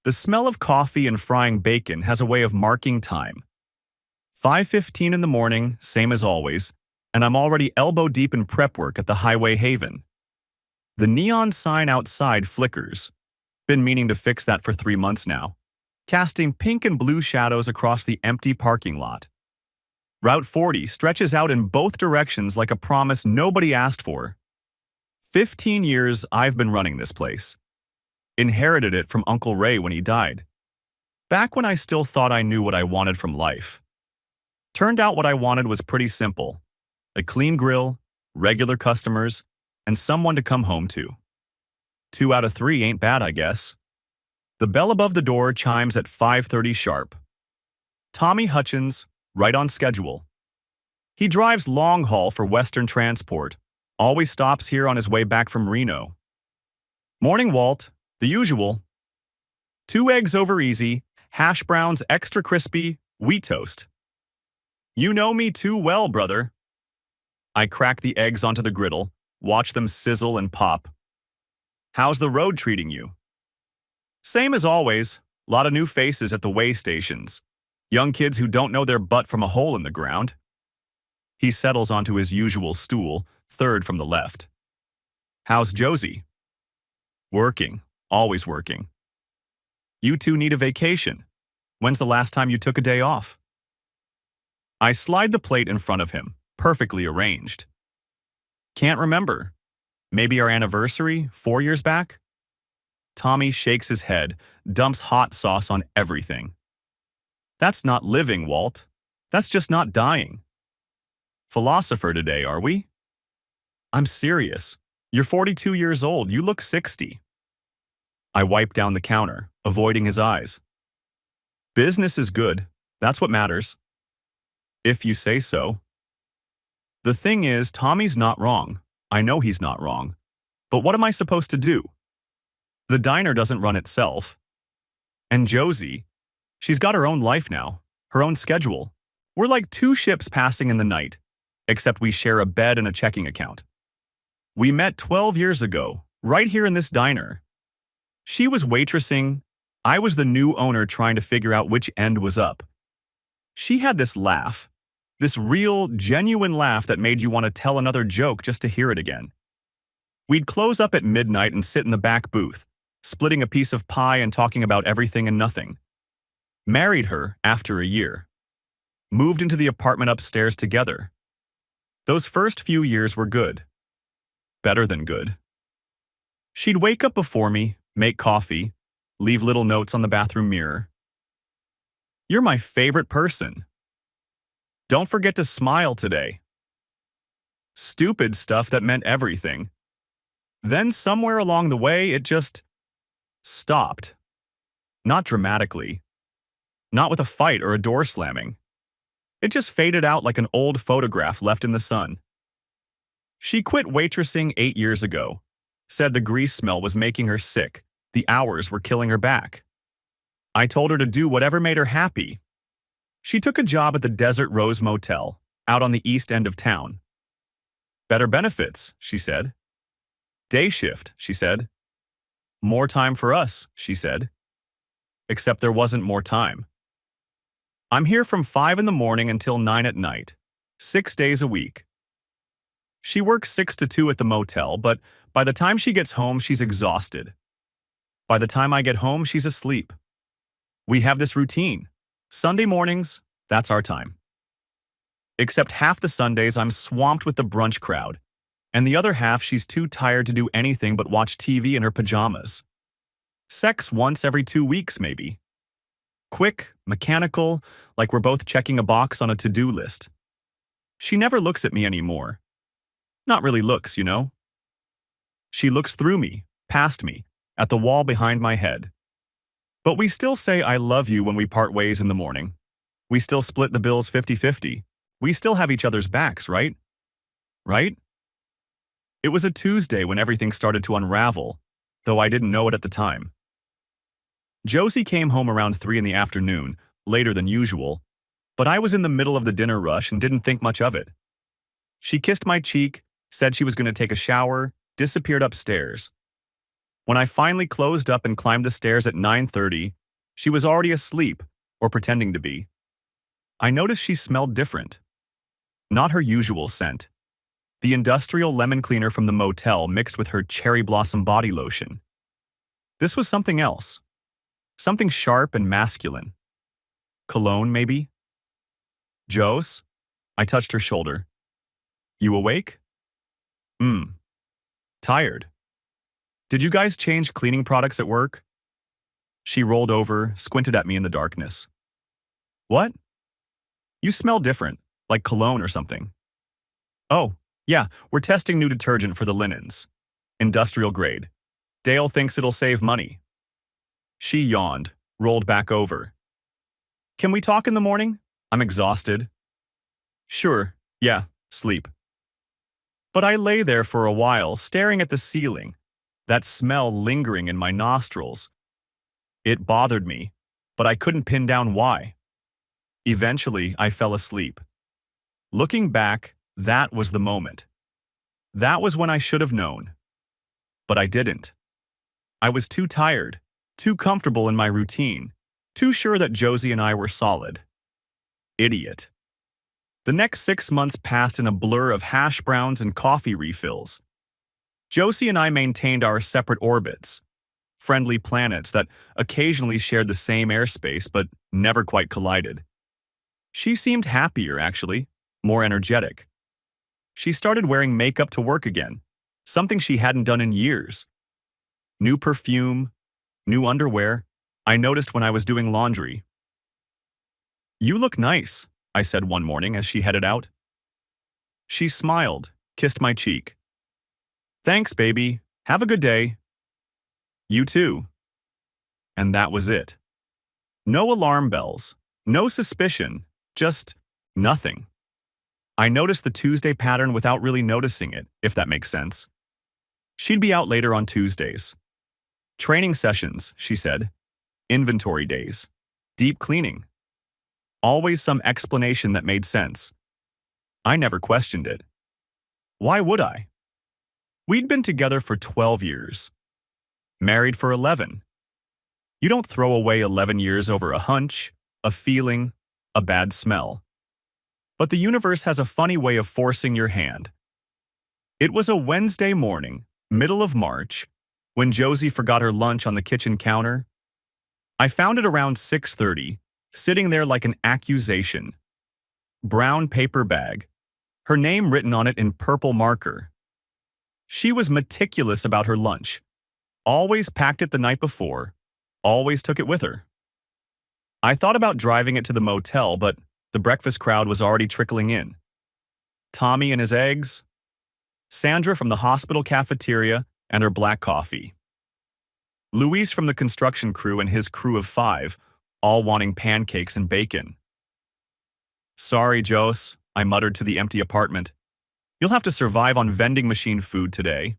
The smell of coffee and frying bacon has a way of marking time. 5:15 in the morning, same as always, and I'm already elbow deep in prep work at the Highway Haven. The neon sign outside flickers. Been meaning to fix that for 3 months now, casting pink and blue shadows across the empty parking lot. Route 40 stretches out in both directions like a promise nobody asked for. 15 years I've been running this place. Inherited it from Uncle Ray when he died. Back when I still thought I knew what I wanted from life. Turned out what I wanted was pretty simple. A clean grill, regular customers, and someone to come home to. 2 out of 3 ain't bad, I guess. The bell above the door chimes at 5:30 sharp. Tommy Hutchins, right on schedule. He drives long haul for Western Transport, always stops here on his way back from Reno. Morning, Walt. The usual. 2 eggs over easy, hash browns extra crispy, wheat toast. You know me too well, brother. I crack the eggs onto the griddle, watch them sizzle and pop. How's the road treating you? Same as always, lot of new faces at the way stations. Young kids who don't know their butt from a hole in the ground. He settles onto his usual stool, third from the left. How's Josie? Working. Always working. You two need a vacation. When's the last time you took a day off? I slide the plate in front of him, perfectly arranged. Can't remember. Maybe our anniversary, 4 years back? Tommy shakes his head, dumps hot sauce on everything. That's not living, Walt. That's just not dying. Philosopher today, are we? I'm serious. You're 42 years old. You look 60. I wipe down the counter, avoiding his eyes. Business is good. That's what matters. If you say so. The thing is, Tommy's not wrong. I know he's not wrong. But what am I supposed to do? The diner doesn't run itself. And Josie, she's got her own life now, her own schedule. We're like 2 ships passing in the night, except we share a bed and a checking account. We met 12 years ago, right here in this diner. She was waitressing. I was the new owner trying to figure out which end was up. She had this laugh, this real, genuine laugh that made you want to tell another joke just to hear it again. We'd close up at midnight and sit in the back booth, splitting a piece of pie and talking about everything and nothing. Married her after a year. Moved into the apartment upstairs together. Those first few years were good. Better than good. She'd wake up before me, make coffee, leave little notes on the bathroom mirror. You're my favorite person. Don't forget to smile today. Stupid stuff that meant everything. Then somewhere along the way, it just stopped. Not dramatically. Not with a fight or a door slamming. It just faded out like an old photograph left in the sun. She quit waitressing 8 years ago. Said the grease smell was making her sick. The hours were killing her back. I told her to do whatever made her happy. She took a job at the Desert Rose Motel, out on the east end of town. Better benefits, she said. Day shift, she said. More time for us, she said. Except there wasn't more time. I'm here from 5 in the morning until 9 at night, 6 days a week. She works 6 to 2 at the motel, but by the time she gets home, she's exhausted. By the time I get home, she's asleep. We have this routine. Sunday mornings, that's our time. Except half the Sundays, I'm swamped with the brunch crowd, and the other half, she's too tired to do anything but watch TV in her pajamas. Sex once every 2 weeks, maybe. Quick, mechanical, like we're both checking a box on a to-do list. She never looks at me anymore. Not really looks, you know. She looks through me, past me, at the wall behind my head. But we still say I love you when we part ways in the morning. We still split the bills 50-50. We still have each other's backs, right? Right? It was a Tuesday when everything started to unravel, though I didn't know it at the time. Josie came home around 3 in the afternoon, later than usual, but I was in the middle of the dinner rush and didn't think much of it. She kissed my cheek, said she was going to take a shower, disappeared upstairs. When I finally closed up and climbed the stairs at 9:30, she was already asleep, or pretending to be. I noticed she smelled different. Not her usual scent. The industrial lemon cleaner from the motel mixed with her cherry blossom body lotion. This was something else. Something sharp and masculine. Cologne, maybe? Jose? I touched her shoulder. You awake? Tired. Did you guys change cleaning products at work? She rolled over, squinted at me in the darkness. What? You smell different, like cologne or something. Oh, yeah, we're testing new detergent for the linens. Industrial grade. Dale thinks it'll save money. She yawned, rolled back over. Can we talk in the morning? I'm exhausted. Sure, yeah, sleep. But I lay there for a while, staring at the ceiling, that smell lingering in my nostrils. It bothered me, but I couldn't pin down why. Eventually, I fell asleep. Looking back, that was the moment. That was when I should have known. But I didn't. I was too tired, too comfortable in my routine, too sure that Josie and I were solid. Idiot. The next 6 months passed in a blur of hash browns and coffee refills. Josie and I maintained our separate orbits, friendly planets that occasionally shared the same airspace but never quite collided. She seemed happier, actually, more energetic. She started wearing makeup to work again, something she hadn't done in years. New perfume, new underwear, I noticed when I was doing laundry. You look nice, I said one morning as she headed out. She smiled, kissed my cheek. Thanks, baby. Have a good day. You too. And that was it. No alarm bells, no suspicion, just nothing. I noticed the Tuesday pattern without really noticing it, if that makes sense. She'd be out later on Tuesdays. Training sessions, she said. Inventory days. Deep cleaning. Always some explanation that made sense. I never questioned it. Why would I? We'd been together for 12 years. Married for 11. You don't throw away 11 years over a hunch, a feeling, a bad smell. But the universe has a funny way of forcing your hand. It was a Wednesday morning, middle of March, when Josie forgot her lunch on the kitchen counter. I found it around 6:30, sitting there like an accusation. Brown paper bag, her name written on it in purple marker. She was meticulous about her lunch. Always packed it the night before, always took it with her. I thought about driving it to the motel, but the breakfast crowd was already trickling in. Tommy and his eggs, Sandra from the hospital cafeteria and her black coffee, Luis from the construction crew and his crew of 5, all wanting pancakes and bacon. Sorry, Jose, I muttered to the empty apartment. You'll have to survive on vending machine food today.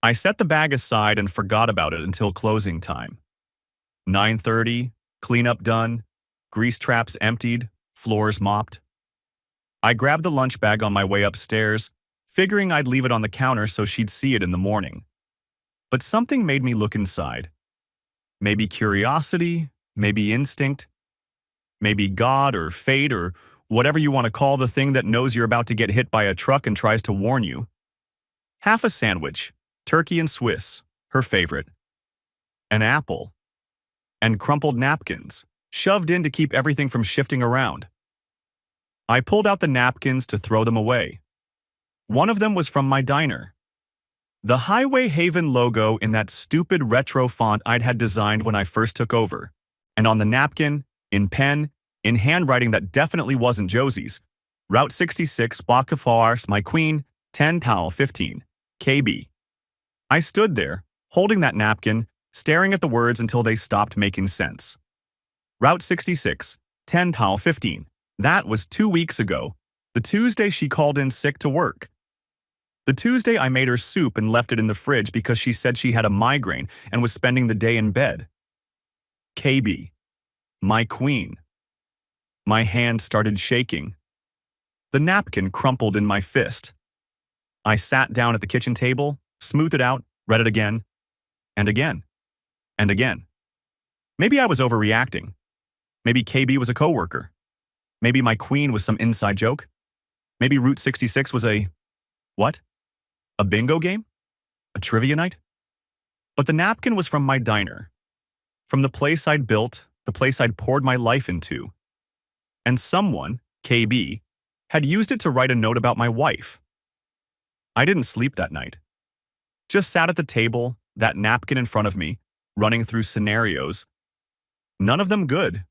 I set the bag aside and forgot about it until closing time. 9:30, cleanup done, grease traps emptied, floors mopped. I grabbed the lunch bag on my way upstairs, figuring I'd leave it on the counter so she'd see it in the morning. But something made me look inside. Maybe curiosity, maybe instinct, maybe God or fate or whatever you want to call the thing that knows you're about to get hit by a truck and tries to warn you. Half a sandwich, turkey and Swiss, her favorite. An apple. And crumpled napkins, shoved in to keep everything from shifting around. I pulled out the napkins to throw them away. One of them was from my diner. The Highway Haven logo in that stupid retro font I'd had designed when I first took over. And on the napkin, in pen, in handwriting that definitely wasn't Josie's, Route 66, Block of Flowers, my queen, 10 Towel 15, KB. I stood there, holding that napkin, staring at the words until they stopped making sense. Route 66, 10 Towel 15. That was 2 weeks ago, the Tuesday she called in sick to work. The Tuesday I made her soup and left it in the fridge because she said she had a migraine and was spending the day in bed. KB. My queen. My hand started shaking. The napkin crumpled in my fist. I sat down at the kitchen table, smoothed it out, read it again. And again. And again. Maybe I was overreacting. Maybe KB was a coworker. Maybe my queen was some inside joke. Maybe Route 66 was a… what? A bingo game? A trivia night? But the napkin was from my diner. From the place I'd built, the place I'd poured my life into. And someone, KB, had used it to write a note about my wife. I didn't sleep that night. Just sat at the table, that napkin in front of me, running through scenarios. None of them good.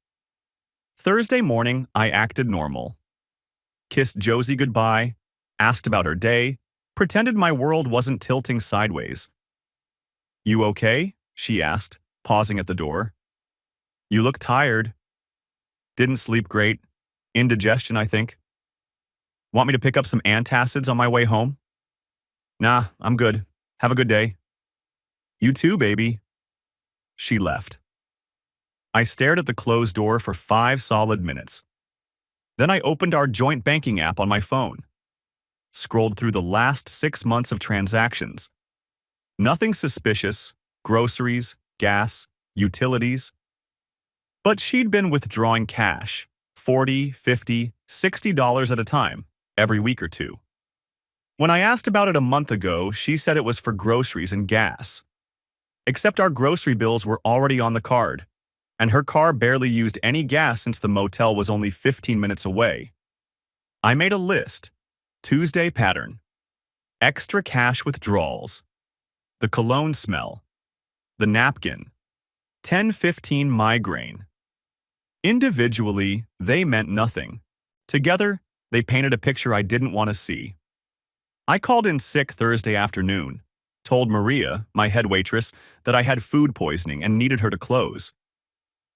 Thursday morning, I acted normal. Kissed Josie goodbye, asked about her day, pretended my world wasn't tilting sideways. "You okay?" she asked, pausing at the door. "You look tired." "Didn't sleep great. Indigestion, I think." "Want me to pick up some antacids on my way home?" "Nah, I'm good. Have a good day." "You too, baby." She left. I stared at the closed door for 5 solid minutes. Then I opened our joint banking app on my phone. Scrolled through the last 6 months of transactions. Nothing suspicious, groceries, gas, utilities. But she'd been withdrawing cash, $40, $50, $60 at a time, every week or two. When I asked about it a month ago, she said it was for groceries and gas. Except our grocery bills were already on the card, and her car barely used any gas since the motel was only 15 minutes away. I made a list. Tuesday pattern. Extra cash withdrawals. The cologne smell. The napkin. 10:15 migraine. Individually, they meant nothing. Together, they painted a picture I didn't want to see. I called in sick Thursday afternoon, told Maria, my head waitress, that I had food poisoning and needed her to close.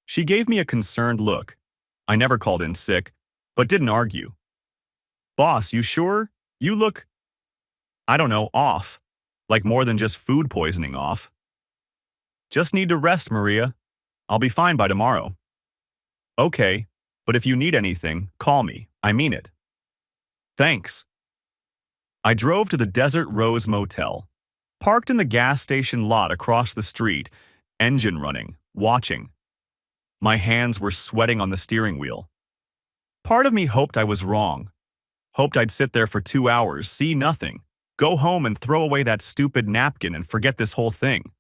She gave me a concerned look. I never called in sick, but didn't argue. "Boss, you sure? You look, I don't know, off. Like more than just food poisoning off." "Just need to rest, Maria. I'll be fine by tomorrow." "Okay, but if you need anything, call me. I mean it." "Thanks." I drove to the Desert Rose Motel, parked in the gas station lot across the street, engine running, watching. My hands were sweating on the steering wheel. Part of me hoped I was wrong. Hoped I'd sit there for 2 hours, see nothing, go home and throw away that stupid napkin and forget this whole thing.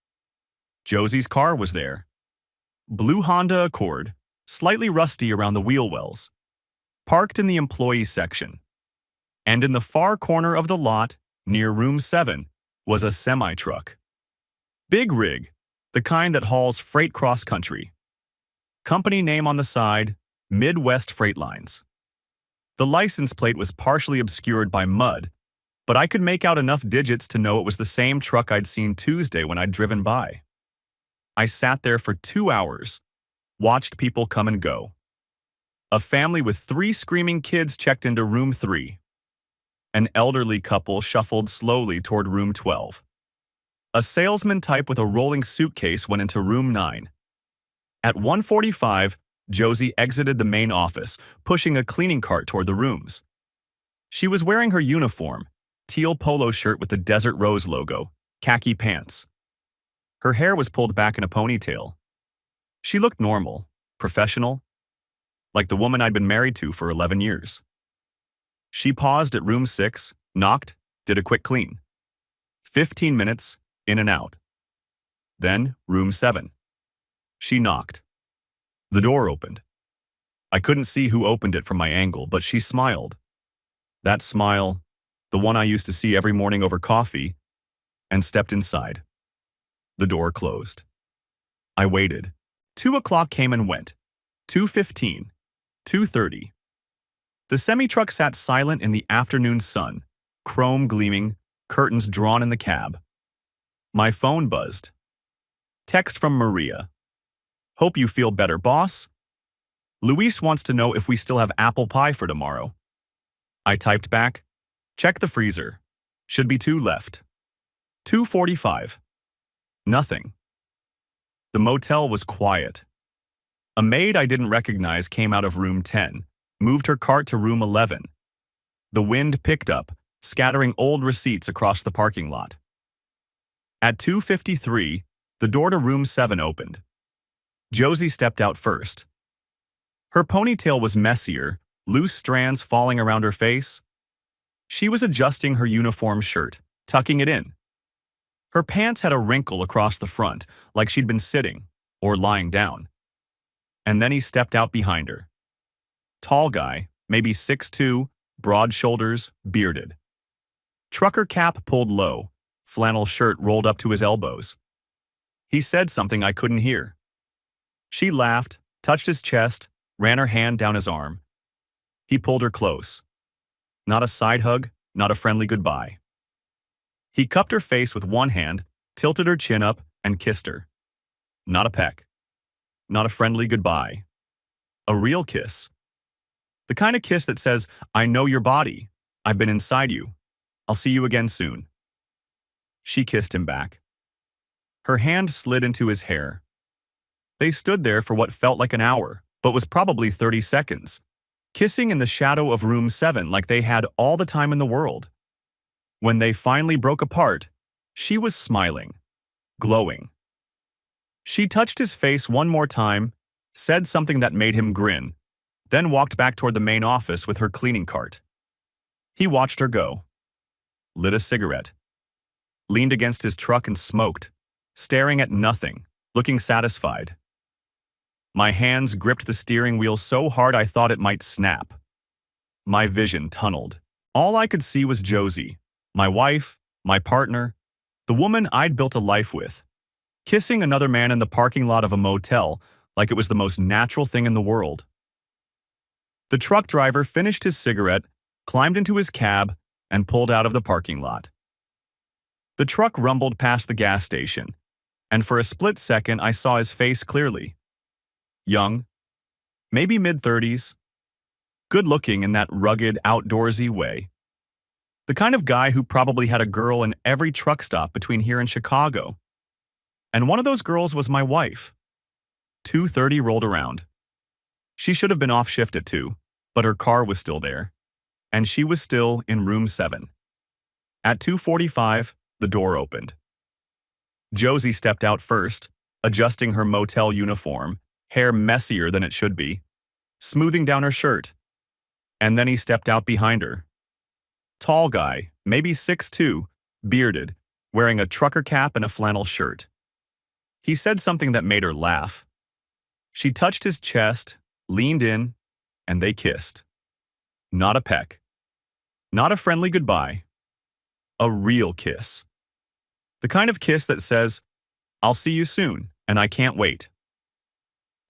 Josie's car was there. Blue Honda Accord, slightly rusty around the wheel wells. Parked in the employee section. And in the far corner of the lot, near room 7, was a semi-truck. Big rig, the kind that hauls freight cross-country. Company name on the side, Midwest Freight Lines. The license plate was partially obscured by mud, but I could make out enough digits to know it was the same truck I'd seen Tuesday when I'd driven by. I sat there for 2 hours, watched people come and go. A family with 3 screaming kids checked into room 3. An elderly couple shuffled slowly toward room 12. A salesman type with a rolling suitcase went into room 9. At 1:45, Josie exited the main office, pushing a cleaning cart toward the rooms. She was wearing her uniform, teal polo shirt with the Desert Rose logo, khaki pants. Her hair was pulled back in a ponytail. She looked normal, professional, like the woman I'd been married to for 11 years. She paused at room 6, knocked, did a quick clean. 15 minutes, in and out. Then, room 7. She knocked. The door opened. I couldn't see who opened it from my angle, but she smiled. That smile, the one I used to see every morning over coffee, and stepped inside. The door closed. I waited. 2 o'clock came and went. 2:15. 2:30. The semi-truck sat silent in the afternoon sun, chrome gleaming, curtains drawn in the cab. My phone buzzed. Text from Maria. "Hope you feel better, boss. Luis wants to know if we still have apple pie for tomorrow." I typed back, "Check the freezer. Should be 2 left." 2:45. Nothing. The motel was quiet. A maid I didn't recognize came out of room 10, moved her cart to room 11. The wind picked up, scattering old receipts across the parking lot. At 2:53, The door to room 7 opened. Josie stepped out first. Her ponytail was messier, loose strands falling around her face. She was adjusting her uniform shirt, tucking it in. Her pants had a wrinkle across the front, like she'd been sitting or lying down. And then he stepped out behind her. Tall guy, maybe 6'2", broad shoulders, bearded. Trucker cap pulled low, flannel shirt rolled up to his elbows. He said something I couldn't hear. She laughed, touched his chest, ran her hand down his arm. He pulled her close. Not a side hug, not a friendly goodbye. He cupped her face with one hand, tilted her chin up, and kissed her. Not a peck. Not a friendly goodbye. A real kiss. The kind of kiss that says, I know your body. I've been inside you. I'll see you again soon. She kissed him back. Her hand slid into his hair. They stood there for what felt like an hour, but was probably 30 seconds, kissing in the shadow of room 7 like they had all the time in the world. When they finally broke apart, she was smiling, glowing. She touched his face one more time, said something that made him grin, then walked back toward the main office with her cleaning cart. He watched her go, lit a cigarette, leaned against his truck and smoked, staring at nothing, looking satisfied. My hands gripped the steering wheel so hard I thought it might snap. My vision tunneled. All I could see was Josie, my wife, my partner, the woman I'd built a life with, kissing another man in the parking lot of a motel like it was the most natural thing in the world. The truck driver finished his cigarette, climbed into his cab, and pulled out of the parking lot. The truck rumbled past the gas station, and for a split second I saw his face clearly. Young, maybe mid-30s, good-looking in that rugged, outdoorsy way. The kind of guy who probably had a girl in every truck stop between here and Chicago. And one of those girls was my wife. 2:30 rolled around. She should have been off shift at 2, but her car was still there, and she was still in room 7. At 2:45, the door opened. Josie stepped out first, adjusting her motel uniform, hair messier than it should be, smoothing down her shirt. And then he stepped out behind her. Tall guy, maybe 6'2", bearded, wearing a trucker cap and a flannel shirt. He said something that made her laugh. She touched his chest, leaned in, and they kissed. Not a peck. Not a friendly goodbye. A real kiss. The kind of kiss that says, I'll see you soon, and I can't wait.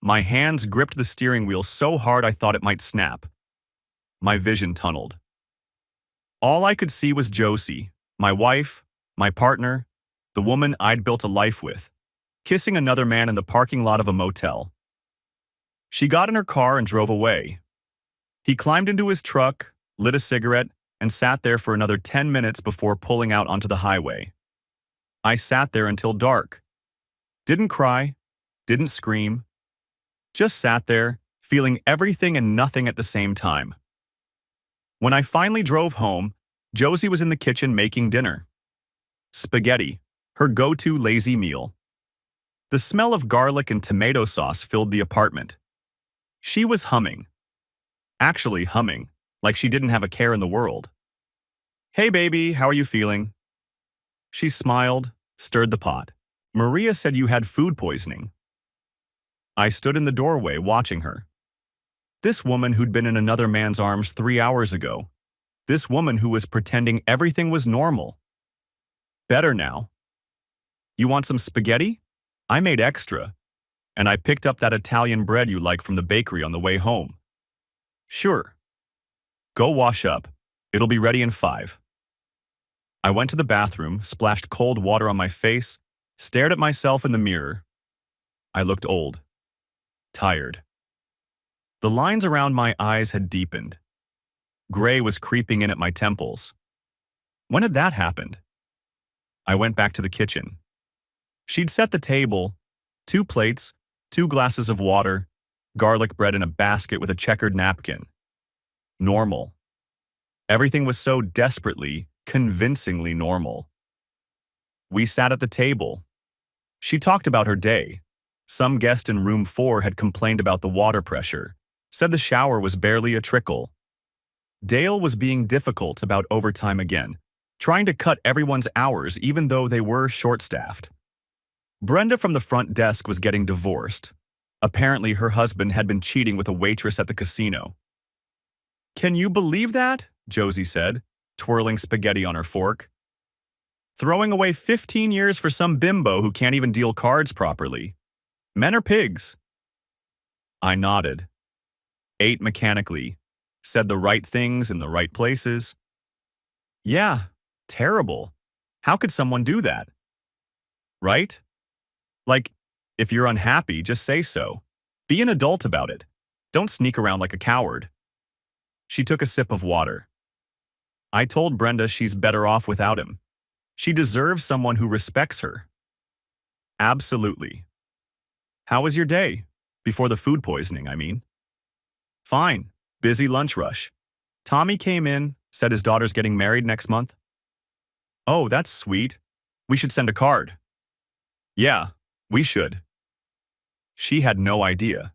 My hands gripped the steering wheel so hard I thought it might snap. My vision tunneled. All I could see was Josie, my wife, my partner, the woman I'd built a life with, kissing another man in the parking lot of a motel. She got in her car and drove away. He climbed into his truck, lit a cigarette, and sat there for another 10 minutes before pulling out onto the highway. I sat there until dark. Didn't cry, didn't scream. Just sat there, feeling everything and nothing at the same time. When I finally drove home, Josie was in the kitchen making dinner. Spaghetti, her go-to lazy meal. The smell of garlic and tomato sauce filled the apartment. She was humming. Actually humming, like she didn't have a care in the world. Hey baby, how are you feeling? She smiled, stirred the pot. Maria said you had food poisoning. I stood in the doorway watching her. This woman who'd been in another man's arms 3 hours ago. This woman who was pretending everything was normal. Better now. You want some spaghetti? I made extra. And I picked up that Italian bread you like from the bakery on the way home. Sure. Go wash up. It'll be ready in 5. I went to the bathroom, splashed cold water on my face, stared at myself in the mirror. I looked old. Tired. The lines around my eyes had deepened. Gray was creeping in at my temples. When had that happened? I went back to the kitchen. She'd set the table, 2 plates, 2 glasses of water, garlic bread in a basket with a checkered napkin. Normal. Everything was so desperately, convincingly normal. We sat at the table. She talked about her day. Some guest in room 4 had complained about the water pressure, said the shower was barely a trickle. Dale was being difficult about overtime again, trying to cut everyone's hours even though they were short-staffed. Brenda from the front desk was getting divorced. Apparently her husband had been cheating with a waitress at the casino. "Can you believe that?" Josie said, twirling spaghetti on her fork. "Throwing away 15 years for some bimbo who can't even deal cards properly. Men are pigs." I nodded, ate mechanically, said the right things in the right places. Yeah, terrible. How could someone do that? Right? Like, if you're unhappy, just say so. Be an adult about it. Don't sneak around like a coward. She took a sip of water. I told Brenda she's better off without him. She deserves someone who respects her. Absolutely. How was your day? Before the food poisoning, I mean. Fine. Busy lunch rush. Tommy came in, said his daughter's getting married next month. Oh, that's sweet. We should send a card. Yeah, we should. She had no idea.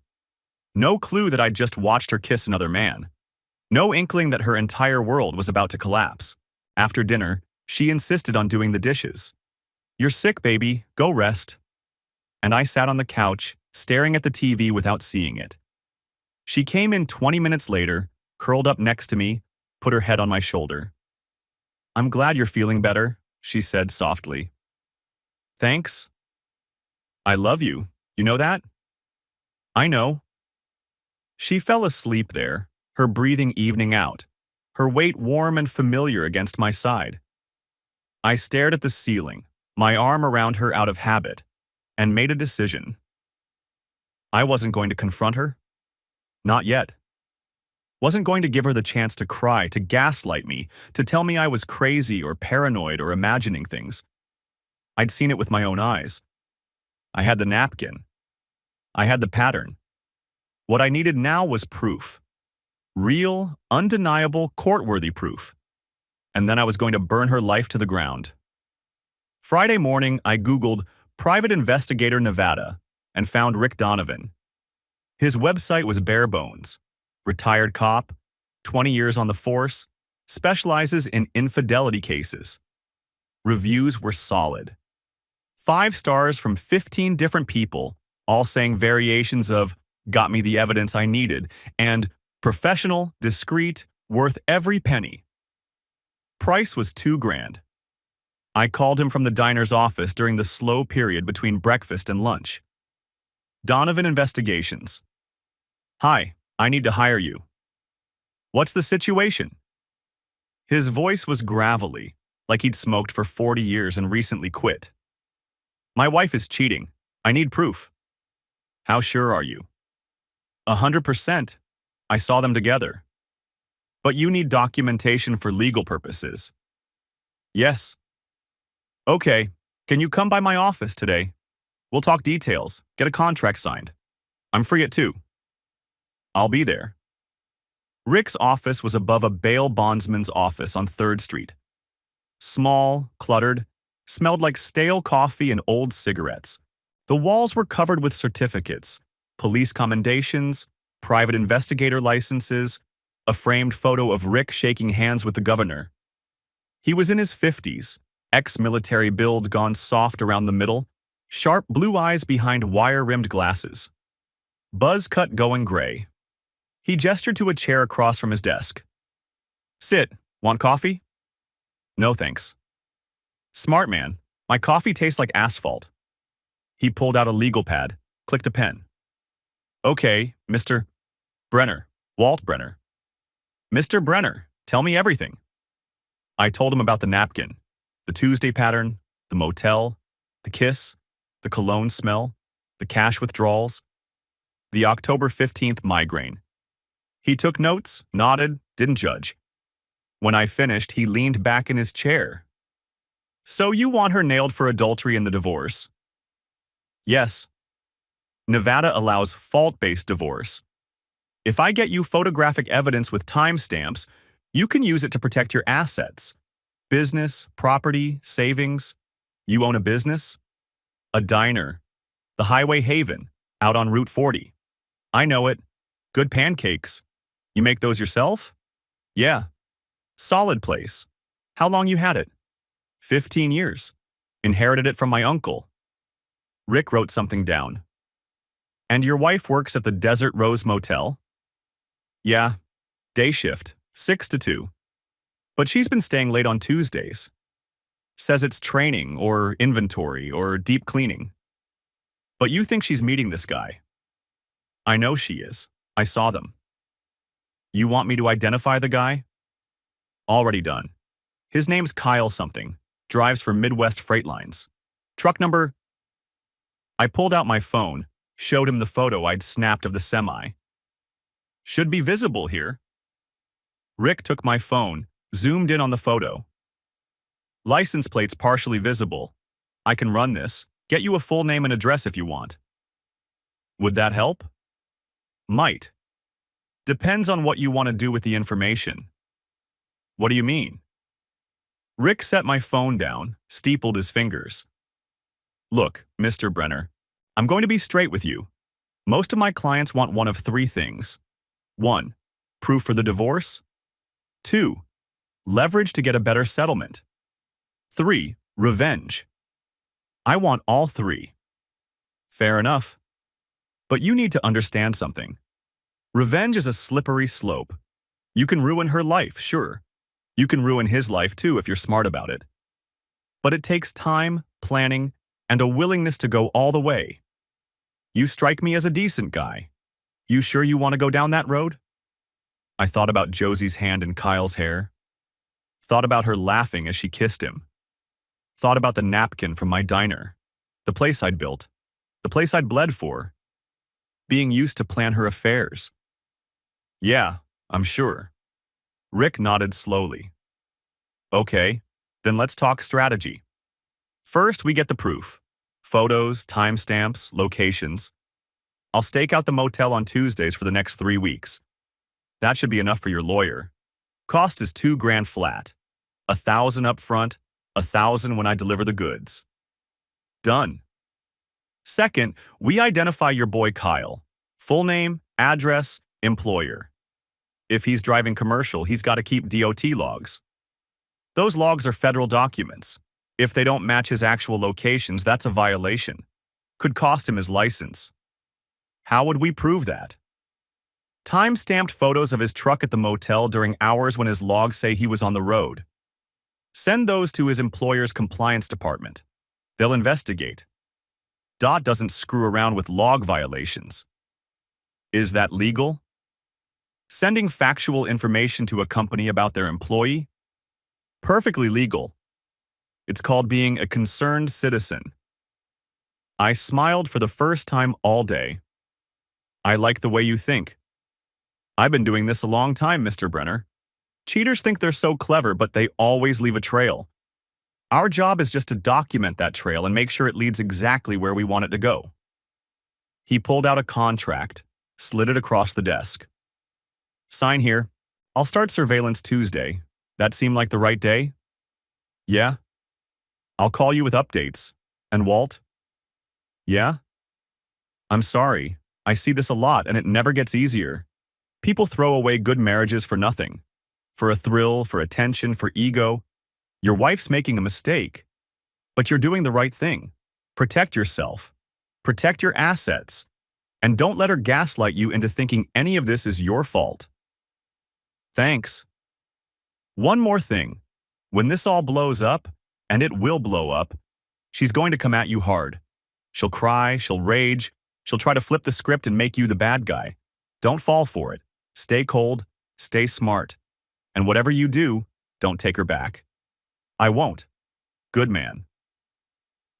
No clue that I'd just watched her kiss another man. No inkling that her entire world was about to collapse. After dinner, she insisted on doing the dishes. "You're sick, baby. Go rest." And I sat on the couch, staring at the TV without seeing it. She came in 20 minutes later, curled up next to me, put her head on my shoulder. "I'm glad you're feeling better," she said softly. "Thanks. I love you. You know that?" "I know." She fell asleep there, her breathing evening out, her weight warm and familiar against my side. I stared at the ceiling, my arm around her out of habit, and made a decision. I wasn't going to confront her. Not yet. Wasn't going to give her the chance to cry, to gaslight me, to tell me I was crazy or paranoid or imagining things. I'd seen it with my own eyes. I had the napkin. I had the pattern. What I needed now was proof. Real, undeniable, court-worthy proof. And then I was going to burn her life to the ground. Friday morning, I Googled Private Investigator Nevada and found Rick Donovan. His website was bare bones. Retired cop, 20 years on the force, specializes in infidelity cases. Reviews were solid. 5 stars from 15 different people, all saying variations of "got me the evidence I needed" and "professional, discreet, worth every penny." Price was $2,000. I called him from the diner's office during the slow period between breakfast and lunch. "Donovan Investigations. Hi, I need to hire you." "What's the situation?" His voice was gravelly, like he'd smoked for 40 years and recently quit. "My wife is cheating. I need proof." "How sure are you?" 100%. I saw them together." "But you need documentation for legal purposes." "Yes." "Okay, can you come by my office today? We'll talk details, get a contract signed. I'm free at 2. "I'll be there." Rick's office was above a bail bondsman's office on 3rd Street. Small, cluttered, smelled like stale coffee and old cigarettes. The walls were covered with certificates, police commendations, private investigator licenses, a framed photo of Rick shaking hands with the governor. He was in his 50s, ex-military build gone soft around the middle, sharp blue eyes behind wire-rimmed glasses. Buzz cut going gray. He gestured to a chair across from his desk. "Sit. Want coffee?" "No, thanks." "Smart man. My coffee tastes like asphalt." He pulled out a legal pad, clicked a pen. "Okay, Mr. Brenner. Walt Brenner." "Mr. Brenner, tell me everything." I told him about the napkin, the Tuesday pattern, the motel, the kiss, the cologne smell, the cash withdrawals, the October 15th migraine. He took notes, nodded, didn't judge. When I finished, he leaned back in his chair. "So you want her nailed for adultery in the divorce?" "Yes." Nevada allows fault-based divorce. If I get you photographic evidence with timestamps, you can use it to protect your assets. Business, property, savings. You own a business? A diner. The Highway Haven, out on Route 40. I know it. Good pancakes. You make those yourself? Yeah. Solid place. How long you had it? 15 years. Inherited it from my uncle. Rick wrote something down. And your wife works at the Desert Rose Motel? Yeah. Day shift, 6 to 2. But she's been staying late on Tuesdays. Says it's training or inventory or deep cleaning. But you think she's meeting this guy? I know she is. I saw them. You want me to identify the guy? Already done. His name's Kyle something. Drives for Midwest Freight Lines. Truck number... I pulled out my phone, showed him the photo I'd snapped of the semi. Should be visible here. Rick took my phone, zoomed in on the photo. License plate's partially visible. I can run this, get you a full name and address if you want. Would that help? Might. Depends on what you want to do with the information. What do you mean? Rick set my phone down, steepled his fingers. Look, Mr. Brenner, I'm going to be straight with you. Most of my clients want one of three things. 1. Proof for the divorce. 2. Leverage to get a better settlement. 3. Revenge. I want all three. Fair enough. But you need to understand something. Revenge is a slippery slope. You can ruin her life, sure. You can ruin his life too if you're smart about it. But it takes time, planning, and a willingness to go all the way. You strike me as a decent guy. You sure you want to go down that road? I thought about Josie's hand in Kyle's hair. Thought about her laughing as she kissed him. Thought about the napkin from my diner. The place I'd built. The place I'd bled for. Being used to plan her affairs. Yeah, I'm sure. Rick nodded slowly. Okay, then let's talk strategy. First, we get the proof. Photos, timestamps, locations. I'll stake out the motel on Tuesdays for the next 3 weeks. That should be enough for your lawyer. Cost is $2,000 flat. 1,000 up front, 1,000 when I deliver the goods. Done. Second, we identify your boy Kyle. Full name, address, employer. If he's driving commercial, he's got to keep DOT logs. Those logs are federal documents. If they don't match his actual locations, that's a violation. Could cost him his license. How would we prove that? Time-stamped photos of his truck at the motel during hours when his logs say he was on the road. Send those to his employer's compliance department. They'll investigate. DOT doesn't screw around with log violations. Is that legal? Sending factual information to a company about their employee? Perfectly legal. It's called being a concerned citizen. I smiled for the first time all day. I like the way you think. I've been doing this a long time, Mr. Brenner. Cheaters think they're so clever, but they always leave a trail. Our job is just to document that trail and make sure it leads exactly where we want it to go. He pulled out a contract, slid it across the desk. Sign here. I'll start surveillance Tuesday. That seem like the right day? Yeah. I'll call you with updates. And Walt? Yeah? I'm sorry. I see this a lot and it never gets easier. People throw away good marriages for nothing. For a thrill, for attention, for ego. Your wife's making a mistake. But you're doing the right thing. Protect yourself. Protect your assets. And don't let her gaslight you into thinking any of this is your fault. Thanks. One more thing. When this all blows up, and it will blow up, she's going to come at you hard. She'll cry, she'll rage, she'll try to flip the script and make you the bad guy. Don't fall for it. Stay cold, stay smart. And whatever you do, don't take her back. I won't. Good man.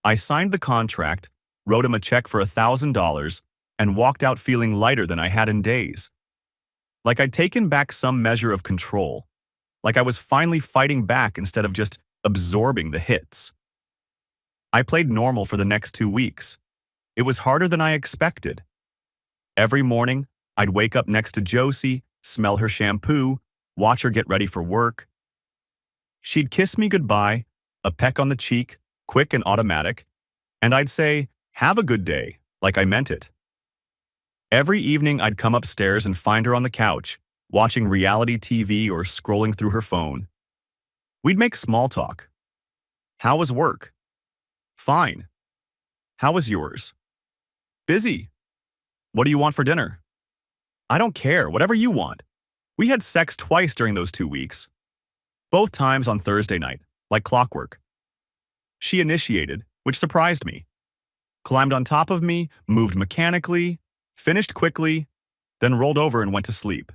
I signed the contract, wrote him a check for $1,000, and walked out feeling lighter than I had in days. Like I'd taken back some measure of control. Like I was finally fighting back instead of just absorbing the hits. I played normal for the next 2 weeks. It was harder than I expected. Every morning, I'd wake up next to Josie, smell her shampoo, watch her get ready for work. She'd kiss me goodbye, a peck on the cheek, quick and automatic, And I'd say, "Have a good day," like I meant it. Every evening I'd come upstairs and find her on the couch, watching reality TV or scrolling through her phone. We'd make small talk. "How was work?" "Fine." "How was yours?" "Busy." "What do you want for dinner?" "I don't care, whatever you want." We had sex twice during those 2 weeks. Both times on Thursday night, like clockwork. She initiated, which surprised me. Climbed on top of me, moved mechanically, finished quickly, then rolled over and went to sleep.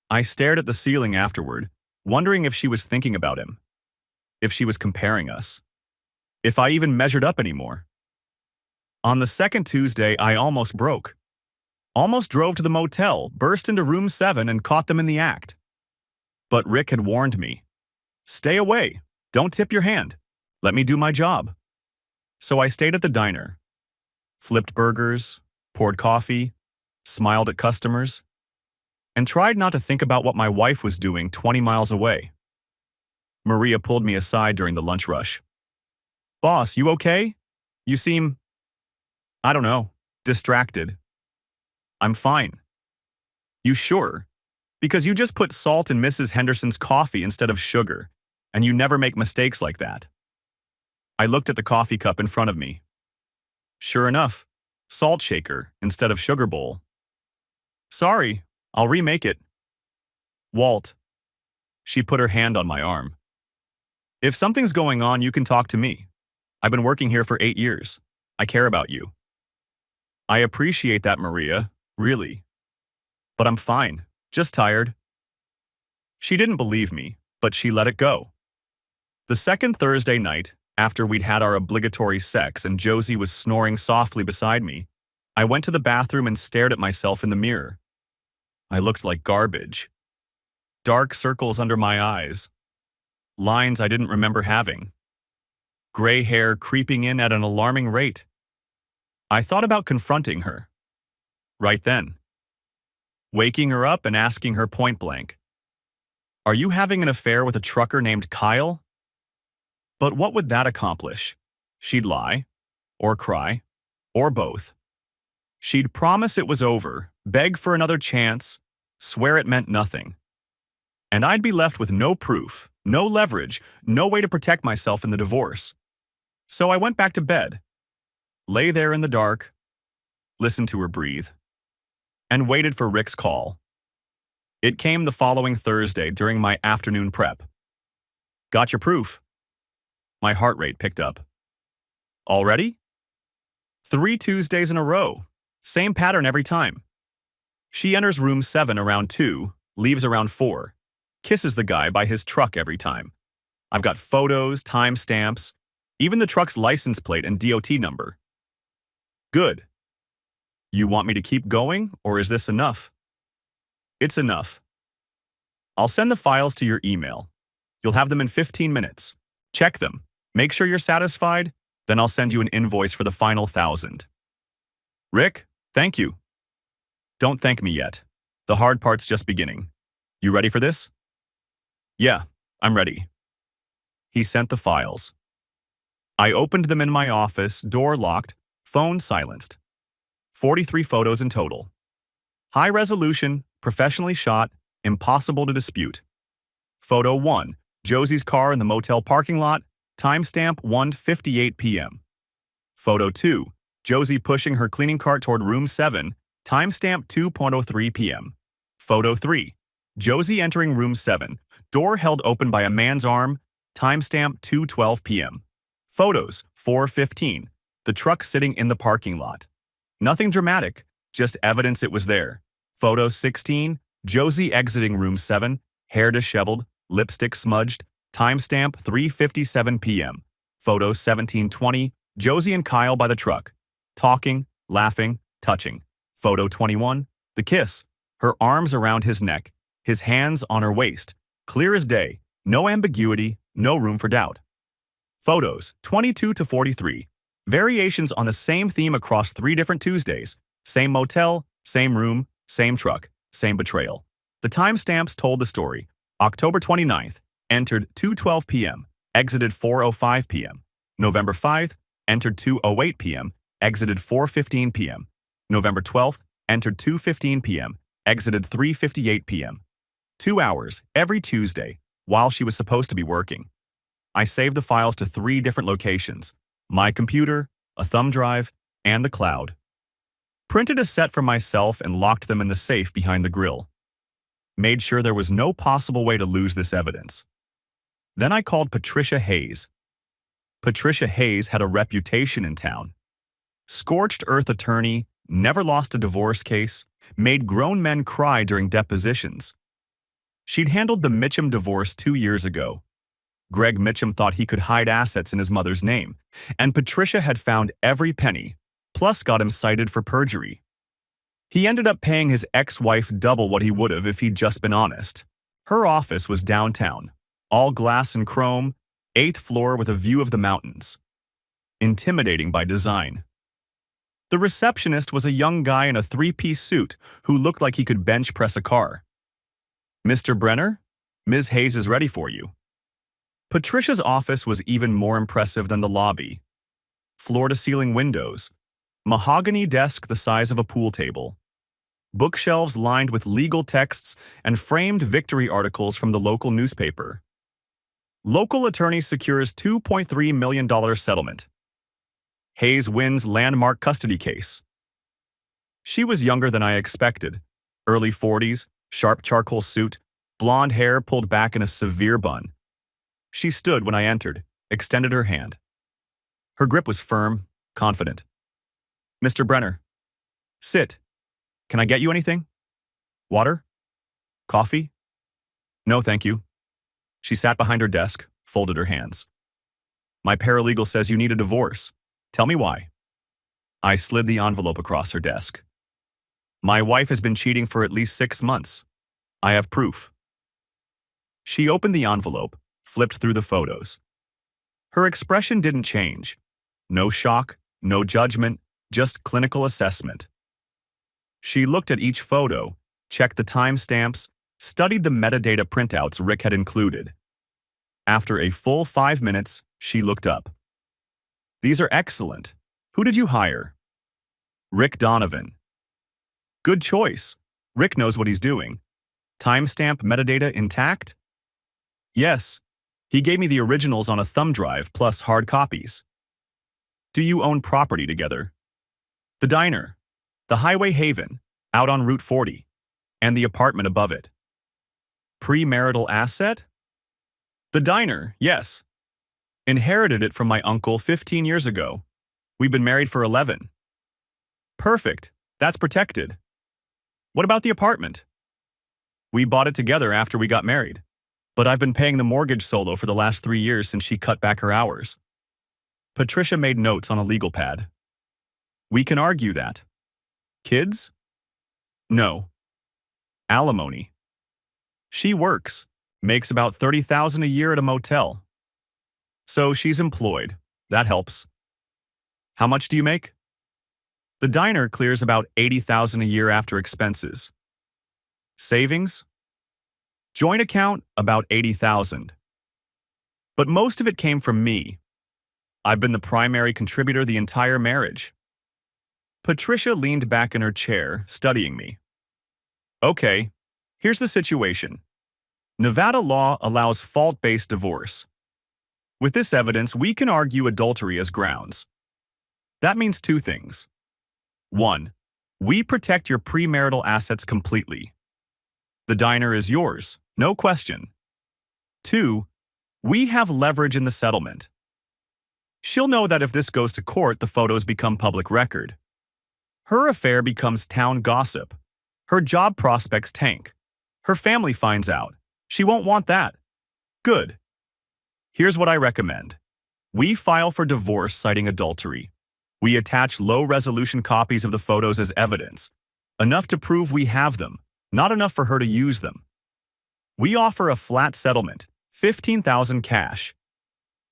I stared at the ceiling afterward, wondering if she was thinking about him, if she was comparing us, if I even measured up anymore. On the second Tuesday, I almost broke. Almost drove to the motel, burst into room 7, and caught them in the act. But Rick had warned me. "Stay away. Don't tip your hand. Let me do my job." So I stayed at the diner, flipped burgers, poured coffee, smiled at customers, and tried not to think about what my wife was doing 20 miles away. Maria pulled me aside during the lunch rush. "Boss, you okay? You seem, I don't know, distracted." "I'm fine." "You sure? Because you just put salt in Mrs. Henderson's coffee instead of sugar, and you never make mistakes like that." I looked at the coffee cup in front of me. Sure enough, salt shaker instead of sugar bowl. "Sorry, I'll remake it." "Walt." She put her hand on my arm. "If something's going on, you can talk to me. I've been working here for 8 years. I care about you." "I appreciate that, Maria, really. But I'm fine, just tired." She didn't believe me, but she let it go. The second Thursday night, after we'd had our obligatory sex and Josie was snoring softly beside me, I went to the bathroom and stared at myself in the mirror. I looked like garbage. Dark circles under my eyes. Lines I didn't remember having. Gray hair creeping in at an alarming rate. I thought about confronting her. Right then. Waking her up and asking her point blank, "Are you having an affair with a trucker named Kyle?" But what would that accomplish? She'd lie, or cry, or both. She'd promise it was over, beg for another chance, swear it meant nothing. And I'd be left with no proof, no leverage, no way to protect myself in the divorce. So I went back to bed, lay there in the dark, listened to her breathe, and waited for Rick's call. It came the following Thursday during my afternoon prep. "Got your proof." My heart rate picked up. "Already?" 3 Tuesdays in a row. Same pattern every time. She enters room 7 around 2, leaves around 4, kisses the guy by his truck every time. I've got photos, timestamps, even the truck's license plate and DOT number. Good. You want me to keep going, or is this enough? It's enough. I'll send the files to your email. You'll have them in 15 minutes. Check them. Make sure you're satisfied, then I'll send you an invoice for the final 1,000. Rick, thank you. Don't thank me yet. The hard part's just beginning. You ready for this? Yeah, I'm ready. He sent the files. I opened them in my office, door locked, phone silenced. 43 photos in total. High resolution, professionally shot, impossible to dispute. Photo 1, Josie's car in the motel parking lot, timestamp 1:58 p.m. Photo 2, Josie pushing her cleaning cart toward room 7, timestamp 2:03 p.m. Photo 3, Josie entering room 7, door held open by a man's arm, timestamp 2:12 p.m. Photos 4:15, the truck sitting in the parking lot. Nothing dramatic, just evidence it was there. Photo 16, Josie exiting room 7, hair disheveled, lipstick smudged, timestamp 3:57 p.m. Photo 1720, Josie and Kyle by the truck, talking, laughing, touching. Photo 21, the kiss, her arms around his neck, his hands on her waist, clear as day, no ambiguity, no room for doubt. Photos 22 to 43, variations on the same theme across 3 different Tuesdays, same motel, same room, same truck, same betrayal. The timestamps told the story. October 29th, entered 2:12 p.m., exited 4:05 p.m. November 5th, entered 2:08 p.m., exited 4:15 p.m. November 12th, entered 2:15 p.m., exited 3:58 p.m. 2 hours every Tuesday while she was supposed to be working. I saved the files to 3 different locations: my computer, a thumb drive, and the cloud. Printed a set for myself and locked them in the safe behind the grill. Made sure there was no possible way to lose this evidence. Then I called Patricia Hayes. Patricia Hayes had a reputation in town. Scorched earth attorney, never lost a divorce case, made grown men cry during depositions. She'd handled the Mitchum divorce 2 years ago. Greg Mitchum thought he could hide assets in his mother's name, and Patricia had found every penny, plus got him cited for perjury. He ended up paying his ex-wife double what he would have if he'd just been honest. Her office was downtown, all glass and chrome, 8th floor with a view of the mountains. Intimidating by design. The receptionist was a young guy in a 3-piece suit who looked like he could bench press a car. "Mr. Brenner, Ms. Hayes is ready for you." Patricia's office was even more impressive than the lobby. Floor-to-ceiling windows, mahogany desk the size of a pool table, bookshelves lined with legal texts and framed victory articles from the local newspaper. Local attorney secures $2.3 million settlement. Hayes wins landmark custody case. She was younger than I expected. Early 40s, sharp charcoal suit, blonde hair pulled back in a severe bun. She stood when I entered, extended her hand. Her grip was firm, confident. "Mr. Brenner, sit. Can I get you anything? Water? Coffee?" "No, thank you." She sat behind her desk, folded her hands. "My paralegal says you need a divorce. Tell me why." I slid the envelope across her desk. "My wife has been cheating for at least 6 months. I have proof." She opened the envelope, flipped through the photos. Her expression didn't change. No shock, no judgment, just clinical assessment. She looked at each photo, checked the timestamps, studied the metadata printouts Rick had included. After a full 5 minutes, she looked up. "These are excellent. Who did you hire?" "Rick Donovan." "Good choice. Rick knows what he's doing. Timestamp metadata intact?" "Yes. He gave me the originals on a thumb drive plus hard copies." "Do you own property together?" "The diner, the Highway Haven, out on Route 40, and the apartment above it." "Premarital asset?" "The diner, yes. Inherited it from my uncle 15 years ago. We've been married for 11. "Perfect. That's protected." "What about the apartment?" "We bought it together after we got married, but I've been paying the mortgage solo for the last 3 years since she cut back her hours." Patricia made notes on a legal pad. "We can argue that." "Kids?" "No." "Alimony?" "She works, makes about $30,000 a year at a motel. So she's employed. That helps." "How much do you make?" "The diner clears about $80,000 a year after expenses." "Savings?" "Joint account, about $80,000. But most of it came from me. I've been the primary contributor the entire marriage." Patricia leaned back in her chair, studying me. "Okay, here's the situation. Nevada law allows fault-based divorce. With this evidence, we can argue adultery as grounds. That means 2 things. 1, we protect your premarital assets completely. The diner is yours, no question. 2, we have leverage in the settlement. She'll know that if this goes to court, the photos become public record. Her affair becomes town gossip. Her job prospects tank. Her family finds out. She won't want that. Good. Here's what I recommend. We file for divorce citing adultery. We attach low-resolution copies of the photos as evidence, enough to prove we have them, not enough for her to use them. We offer a flat settlement, $15,000 cash.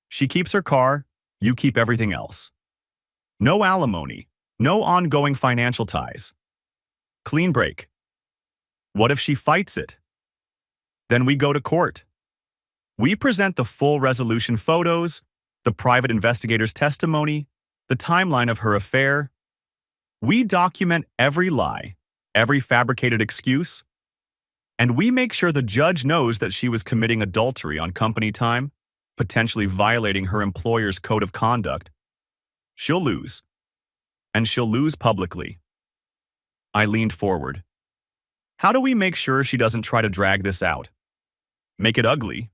She keeps her car, you keep everything else. No alimony, no ongoing financial ties. Clean break. What if she fights it? Then we go to court. We present the full resolution photos, the private investigator's testimony, the timeline of her affair. We document every lie, every fabricated excuse, and we make sure the judge knows that she was committing adultery on company time, potentially violating her employer's code of conduct. She'll lose, and she'll lose publicly. I leaned forward. How do we make sure she doesn't try to drag this out? Make it ugly?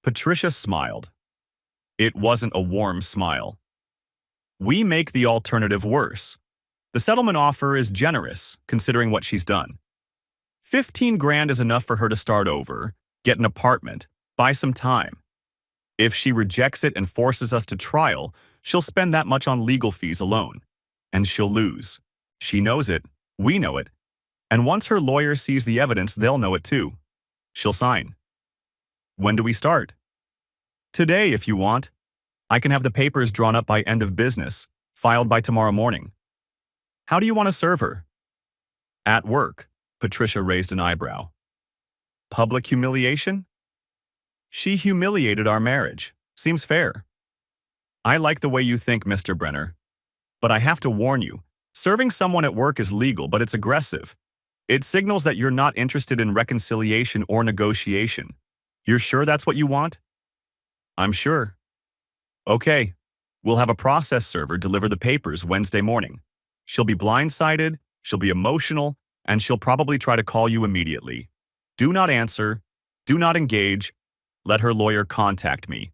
Patricia smiled. It wasn't a warm smile. We make the alternative worse. The settlement offer is generous, considering what she's done. 15 grand is enough for her to start over, get an apartment, buy some time. If she rejects it and forces us to trial, she'll spend that much on legal fees alone. And she'll lose. She knows it, we know it. And once her lawyer sees the evidence, they'll know it too. She'll sign. When do we start? Today, if you want. I can have the papers drawn up by end of business, filed by tomorrow morning. How do you want to serve her? At work, Patricia raised an eyebrow. Public humiliation? She humiliated our marriage. Seems fair. I like the way you think, Mr. Brenner. But I have to warn you, serving someone at work is legal, but it's aggressive. It signals that you're not interested in reconciliation or negotiation. You're sure that's what you want? I'm sure. Okay, we'll have a process server deliver the papers Wednesday morning. She'll be blindsided, she'll be emotional, and she'll probably try to call you immediately. Do not answer, do not engage, let her lawyer contact me.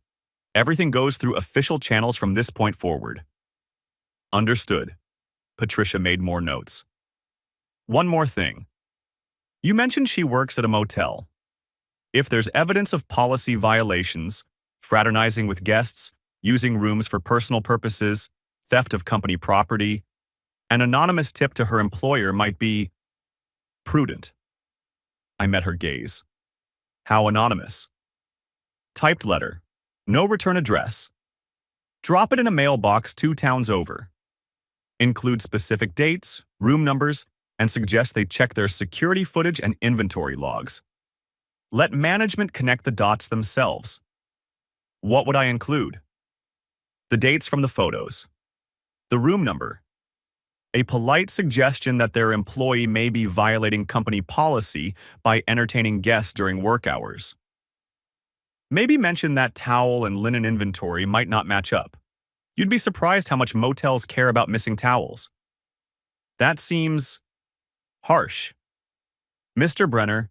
Everything goes through official channels from this point forward. Understood. Patricia made more notes. One more thing. You mentioned she works at a motel. If there's evidence of policy violations, fraternizing with guests, using rooms for personal purposes, theft of company property, an anonymous tip to her employer might be prudent. I met her gaze. How anonymous? Typed letter. No return address. Drop it in a mailbox 2 towns over. Include specific dates, room numbers, and suggest they check their security footage and inventory logs. Let management connect the dots themselves. What would I include? The dates from the photos. The room number. A polite suggestion that their employee may be violating company policy by entertaining guests during work hours. Maybe mention that towel and linen inventory might not match up. You'd be surprised how much motels care about missing towels. That seems harsh. Mr. Brenner,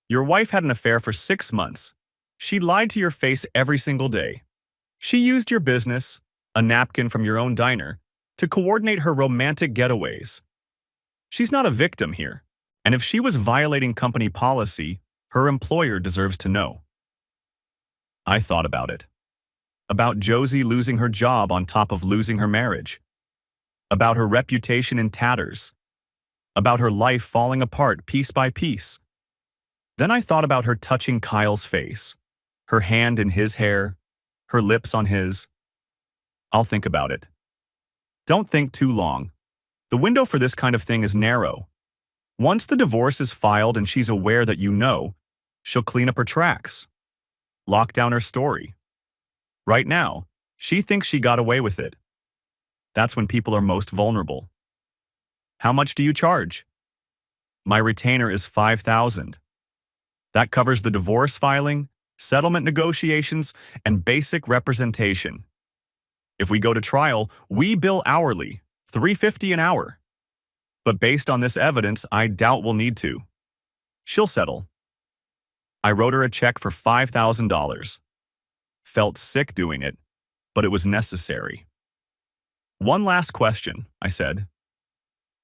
your wife had an affair for 6 months. She lied to your face every single day. She used your business, a napkin from your own diner, to coordinate her romantic getaways. She's not a victim here, and if she was violating company policy, her employer deserves to know. I thought about it. About Josie losing her job on top of losing her marriage. About her reputation in tatters. About her life falling apart piece by piece. Then I thought about her touching Kyle's face, her hand in his hair, her lips on his. I'll think about it. Don't think too long. The window for this kind of thing is narrow. Once the divorce is filed and she's aware that you know, she'll clean up her tracks. Lock down her story. Right now, she thinks she got away with it. That's when people are most vulnerable. How much do you charge? My retainer is $5,000. That covers the divorce filing, settlement negotiations, and basic representation. If we go to trial, we bill hourly, $3.50 an hour. But based on this evidence, I doubt we'll need to. She'll settle. I wrote her a check for $5,000. Felt sick doing it, but it was necessary. One last question, I said.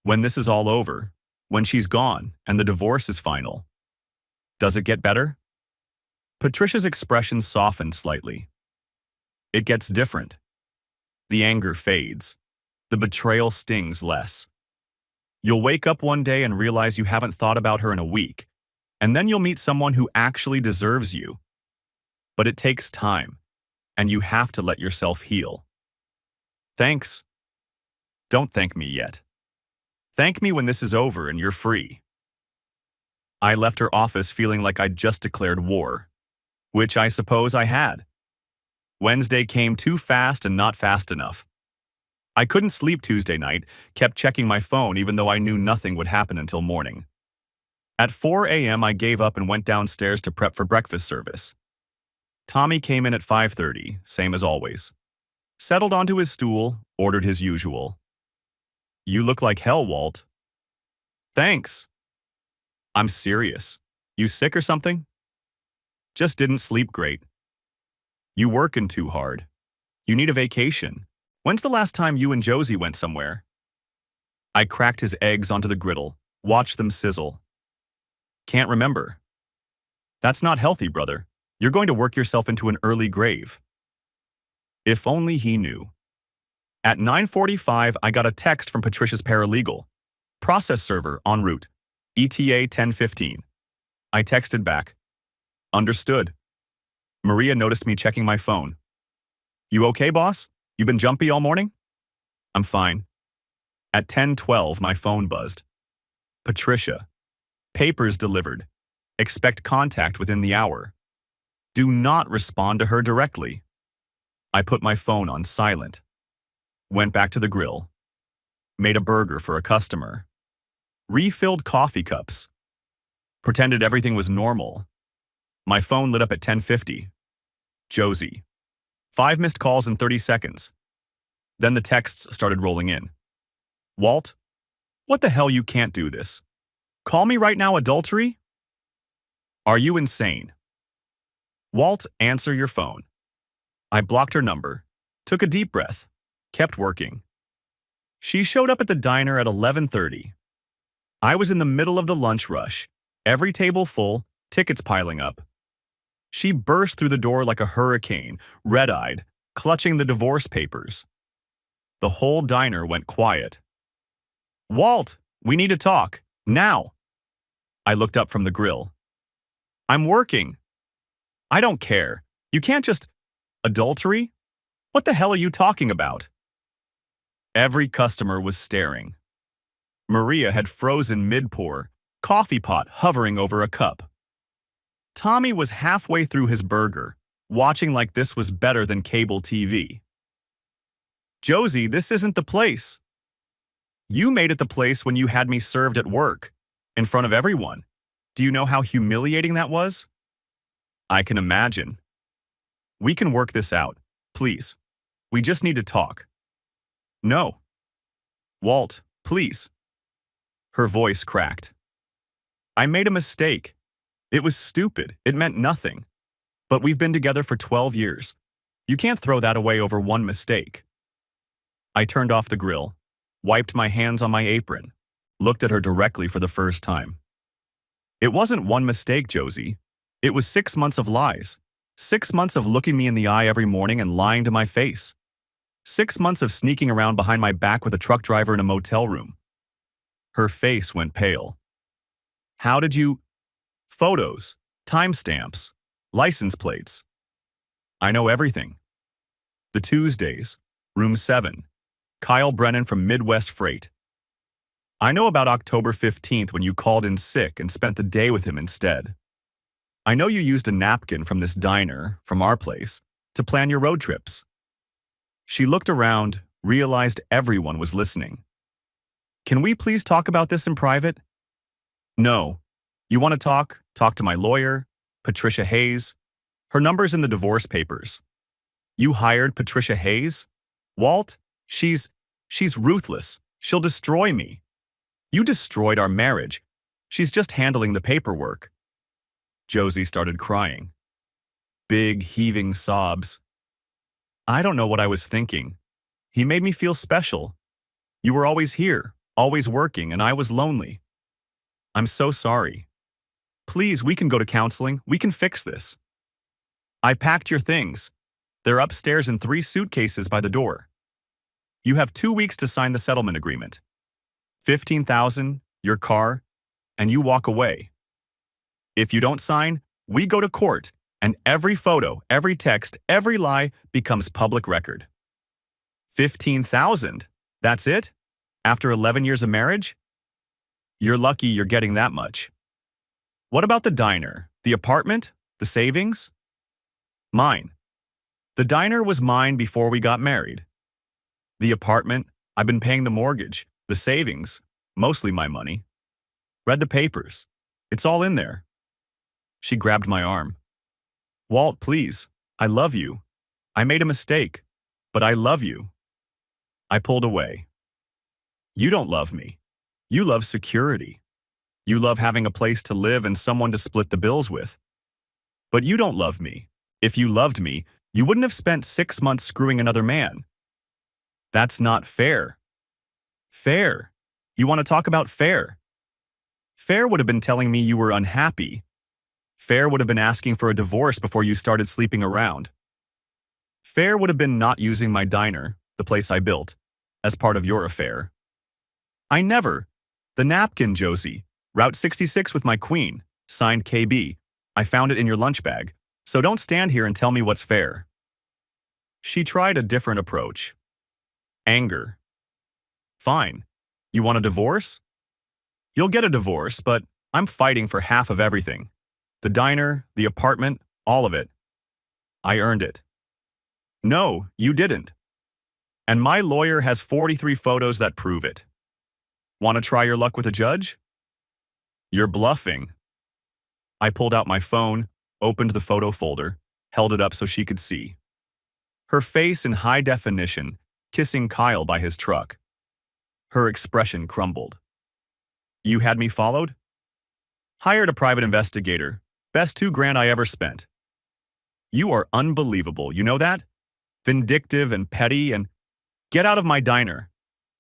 When this is all over, when she's gone and the divorce is final, does it get better? Patricia's expression softened slightly. It gets different. The anger fades. The betrayal stings less. You'll wake up one day and realize you haven't thought about her in a week, and then you'll meet someone who actually deserves you. But it takes time, and you have to let yourself heal. Thanks. Don't thank me yet. Thank me when this is over and you're free. I left her office feeling like I'd just declared war, which I suppose I had. Wednesday came too fast and not fast enough. I couldn't sleep Tuesday night, kept checking my phone even though I knew nothing would happen until morning. At 4 a.m., I gave up and went downstairs to prep for breakfast service. Tommy came in at 5:30, same as always. Settled onto his stool, ordered his usual. "You look like hell, Walt." "Thanks." "I'm serious. You sick or something?" "Just didn't sleep great." "You working too hard. You need a vacation. When's the last time you and Josie went somewhere?" I cracked his eggs onto the griddle, watched them sizzle. "Can't remember." "That's not healthy, brother. You're going to work yourself into an early grave." If only he knew. At 9:45, I got a text from Patricia's paralegal. "Process server en route. ETA 10:15. I texted back. "Understood." Maria noticed me checking my phone. "You okay, boss? You been jumpy all morning?" "I'm fine." At 10:12, my phone buzzed. "Patricia. Papers delivered. Expect contact within the hour. Do not respond to her directly." I put my phone on silent. Went back to the grill. Made a burger for a customer. Refilled coffee cups. Pretended everything was normal. My phone lit up at 10:50. Josie. 5 missed calls in 30 seconds. Then the texts started rolling in. "Walt, what the hell, you can't do this. Call me right now, adultery? Are you insane? Walt, answer your phone." I blocked her number, took a deep breath, kept working. She showed up at the diner at 11:30. I was in the middle of the lunch rush, every table full, tickets piling up. She burst through the door like a hurricane, red-eyed, clutching the divorce papers. The whole diner went quiet. "Walt, we need to talk, now." I looked up from the grill. "I'm working." "I don't care. You can't just... Adultery? What the hell are you talking about?" Every customer was staring. Maria had frozen mid-pour, coffee pot hovering over a cup. Tommy was halfway through his burger, watching like this was better than cable TV. "Josie, this isn't the place. You made it the place when you had me served at work, in front of everyone. Do you know how humiliating that was?" "I can imagine." "We can work this out, please. We just need to talk." "No." "Walt, please." Her voice cracked. "I made a mistake. It was stupid. It meant nothing. But we've been together for 12 years. You can't throw that away over one mistake." I turned off the grill, wiped my hands on my apron, looked at her directly for the first time. "It wasn't one mistake, Josie. It was 6 months of lies. 6 months of looking me in the eye every morning and lying to my face. 6 months of sneaking around behind my back with a truck driver in a motel room." Her face went pale. "How did you... Photos, timestamps, license plates. I know everything. The Tuesdays, room 7, Kyle Brennan from Midwest Freight. I know about October 15th when you called in sick and spent the day with him instead. I know you used a napkin from this diner, from our place, to plan your road trips." She looked around, realized everyone was listening. "Can we please talk about this in private?" "No. You want to talk? Talk to my lawyer, Patricia Hayes. Her number's in the divorce papers." "You hired Patricia Hayes? Walt, she's ruthless. She'll destroy me." "You destroyed our marriage. She's just handling the paperwork." Josie started crying. Big, heaving sobs. "I don't know what I was thinking. He made me feel special. You were always here, always working, and I was lonely. I'm so sorry. Please, we can go to counseling. We can fix this." "I packed your things. They're upstairs in 3 suitcases by the door. You have 2 weeks to sign the settlement agreement. 15,000, your car, and you walk away. If you don't sign, we go to court, and every photo, every text, every lie becomes public record." 15,000? That's it? After 11 years of marriage? You're lucky you're getting that much. What about the diner, the apartment, the savings? Mine. The diner was mine before we got married. The apartment, I've been paying the mortgage, the savings, mostly my money. Read the papers. It's all in there. She grabbed my arm. Walt, please. I love you. I made a mistake, but I love you. I pulled away. You don't love me. You love security. You love having a place to live and someone to split the bills with. But you don't love me. If you loved me, you wouldn't have spent 6 months screwing another man. That's not fair. Fair. You want to talk about fair? Fair would have been telling me you were unhappy. Fair would have been asking for a divorce before you started sleeping around. Fair would have been not using my diner, the place I built, as part of your affair. I never. The napkin, Josie. Route 66 with my queen. Signed KB. I found it in your lunch bag. So don't stand here and tell me what's fair. She tried a different approach. Anger. Fine. You want a divorce? You'll get a divorce, but I'm fighting for half of everything. The diner, the apartment, all of it. I earned it. No, you didn't. And my lawyer has 43 photos that prove it. Want to try your luck with a judge? You're bluffing. I pulled out my phone, opened the photo folder, held it up so she could see. Her face in high definition, kissing Kyle by his truck. Her expression crumbled. You had me followed? Hired a private investigator. Best $2,000 I ever spent. You are unbelievable, you know that? Vindictive and petty and... Get out of my diner.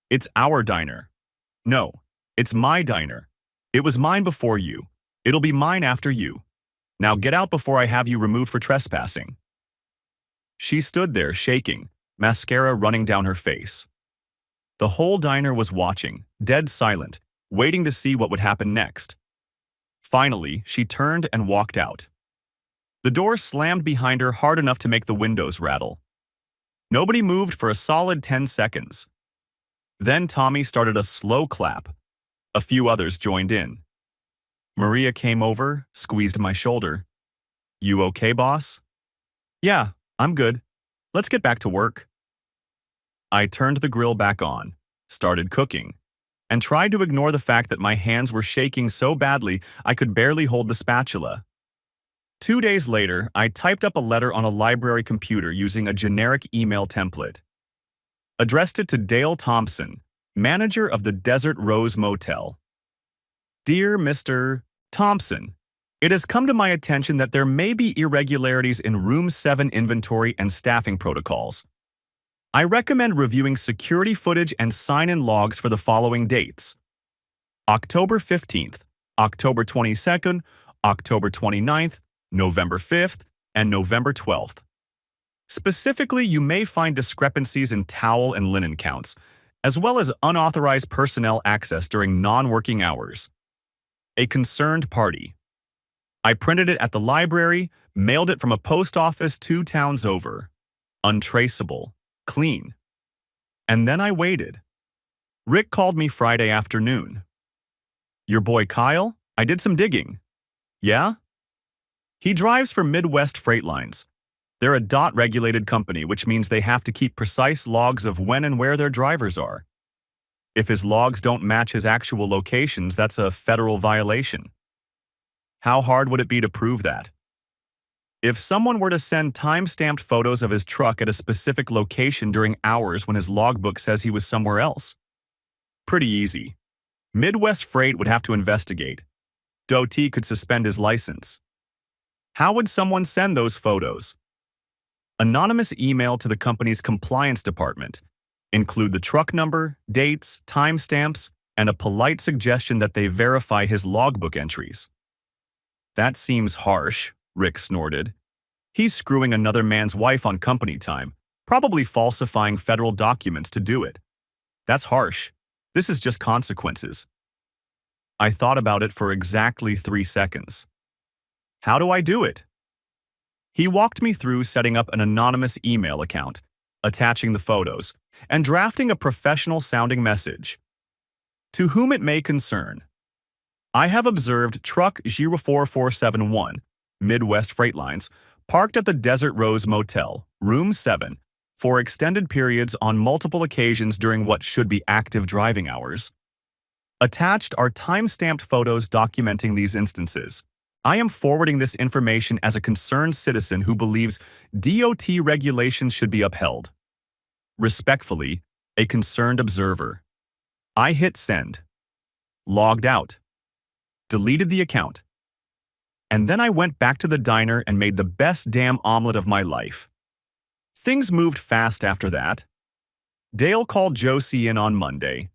It's our diner. No, it's my diner. It was mine before you. It'll be mine after you. Now get out before I have you removed for trespassing. She stood there shaking, mascara running down her face. The whole diner was watching, dead silent, waiting to see what would happen next. Finally, she turned and walked out. The door slammed behind her hard enough to make the windows rattle. Nobody moved for a solid 10 seconds. Then Tommy started a slow clap. A few others joined in. Maria came over, squeezed my shoulder. You okay, boss? Yeah, I'm good. Let's get back to work. I turned the grill back on, started cooking, and tried to ignore the fact that my hands were shaking so badly I could barely hold the spatula. 2 days later, I typed up a letter on a library computer using a generic email template. Addressed it to Dale Thompson, manager of the Desert Rose Motel. Dear Mr. Thompson, it has come to my attention that there may be irregularities in Room 7 inventory and staffing protocols. I recommend reviewing security footage and sign-in logs for the following dates: October 15th, October 22nd, October 29th, November 5th, and November 12th. Specifically, you may find discrepancies in towel and linen counts, as well as unauthorized personnel access during non-working hours. A concerned party. I printed it at the library, mailed it from a post office 2 towns over. Untraceable. Clean. And then I waited. Rick called me Friday afternoon. Your boy Kyle? I did some digging. Yeah? He drives for Midwest Freight Lines. They're a DOT-regulated company, which means they have to keep precise logs of when and where their drivers are. If his logs don't match his actual locations, that's a federal violation. How hard would it be to prove that? If someone were to send time-stamped photos of his truck at a specific location during hours when his logbook says he was somewhere else? Pretty easy. Midwest Freight would have to investigate. DOT could suspend his license. How would someone send those photos? Anonymous email to the company's compliance department. Include the truck number, dates, timestamps, and a polite suggestion that they verify his logbook entries. That seems harsh, Rick snorted. He's screwing another man's wife on company time, probably falsifying federal documents to do it. That's harsh. This is just consequences. I thought about it for exactly 3 seconds. How do I do it? He walked me through setting up an anonymous email account, attaching the photos, and drafting a professional-sounding message. To whom it may concern. I have observed truck 04471, Midwest Freight Lines, parked at the Desert Rose Motel, Room 7, for extended periods on multiple occasions during what should be active driving hours. Attached are time-stamped photos documenting these instances. I am forwarding this information as a concerned citizen who believes DOT regulations should be upheld. Respectfully, a concerned observer. I hit send. Logged out. Deleted the account. And then I went back to the diner and made the best damn omelet of my life. Things moved fast after that. Dale called Josie in on Monday.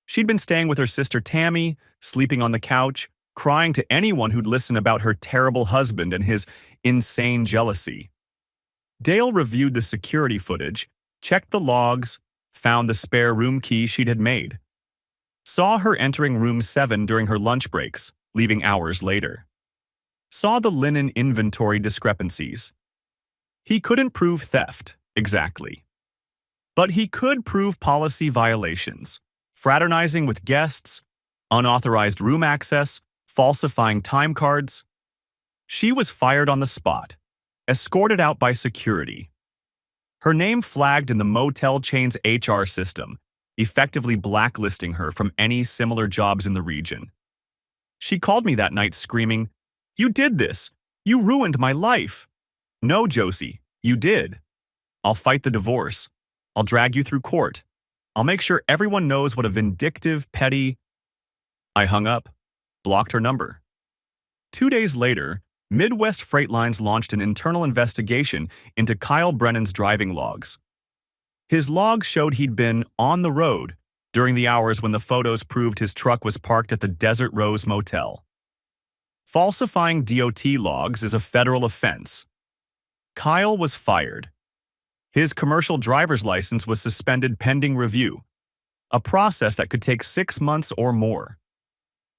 She'd been staying with her sister Tammy, sleeping on the couch, crying to anyone who'd listen about her terrible husband and his insane jealousy. Dale reviewed the security footage, checked the logs, found the spare room key she'd had made. Saw her entering room 7 during her lunch breaks, leaving hours later. Saw the linen inventory discrepancies. He couldn't prove theft, exactly. But he could prove policy violations. Fraternizing with guests, unauthorized room access, falsifying time cards. She was fired on the spot, escorted out by security. Her name flagged in the motel chain's HR system, effectively blacklisting her from any similar jobs in the region. She called me that night screaming, "You did this! You ruined my life!" "No, Josie, you did. I'll fight the divorce. I'll drag you through court. I'll make sure everyone knows what a vindictive, petty—" I hung up, blocked her number. 2 days later, Midwest Freight Lines launched an internal investigation into Kyle Brennan's driving logs. His logs showed he'd been on the road during the hours when the photos proved his truck was parked at the Desert Rose Motel. Falsifying DOT logs is a federal offense. Kyle was fired. His commercial driver's license was suspended pending review, a process that could take 6 months or more.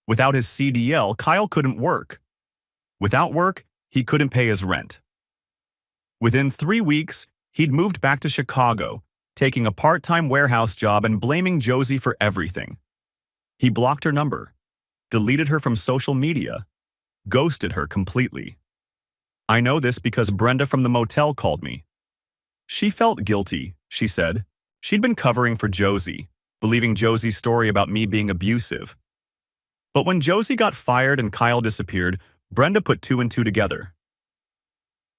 Without his CDL, Kyle couldn't work. Without work, he couldn't pay his rent. Within 3 weeks, he'd moved back to Chicago, taking a part-time warehouse job and blaming Josie for everything. He blocked her number, deleted her from social media, ghosted her completely. I know this because Brenda from the motel called me. She felt guilty, she said. She'd been covering for Josie, believing Josie's story about me being abusive. But when Josie got fired and Kyle disappeared, Brenda put 2 and 2 together.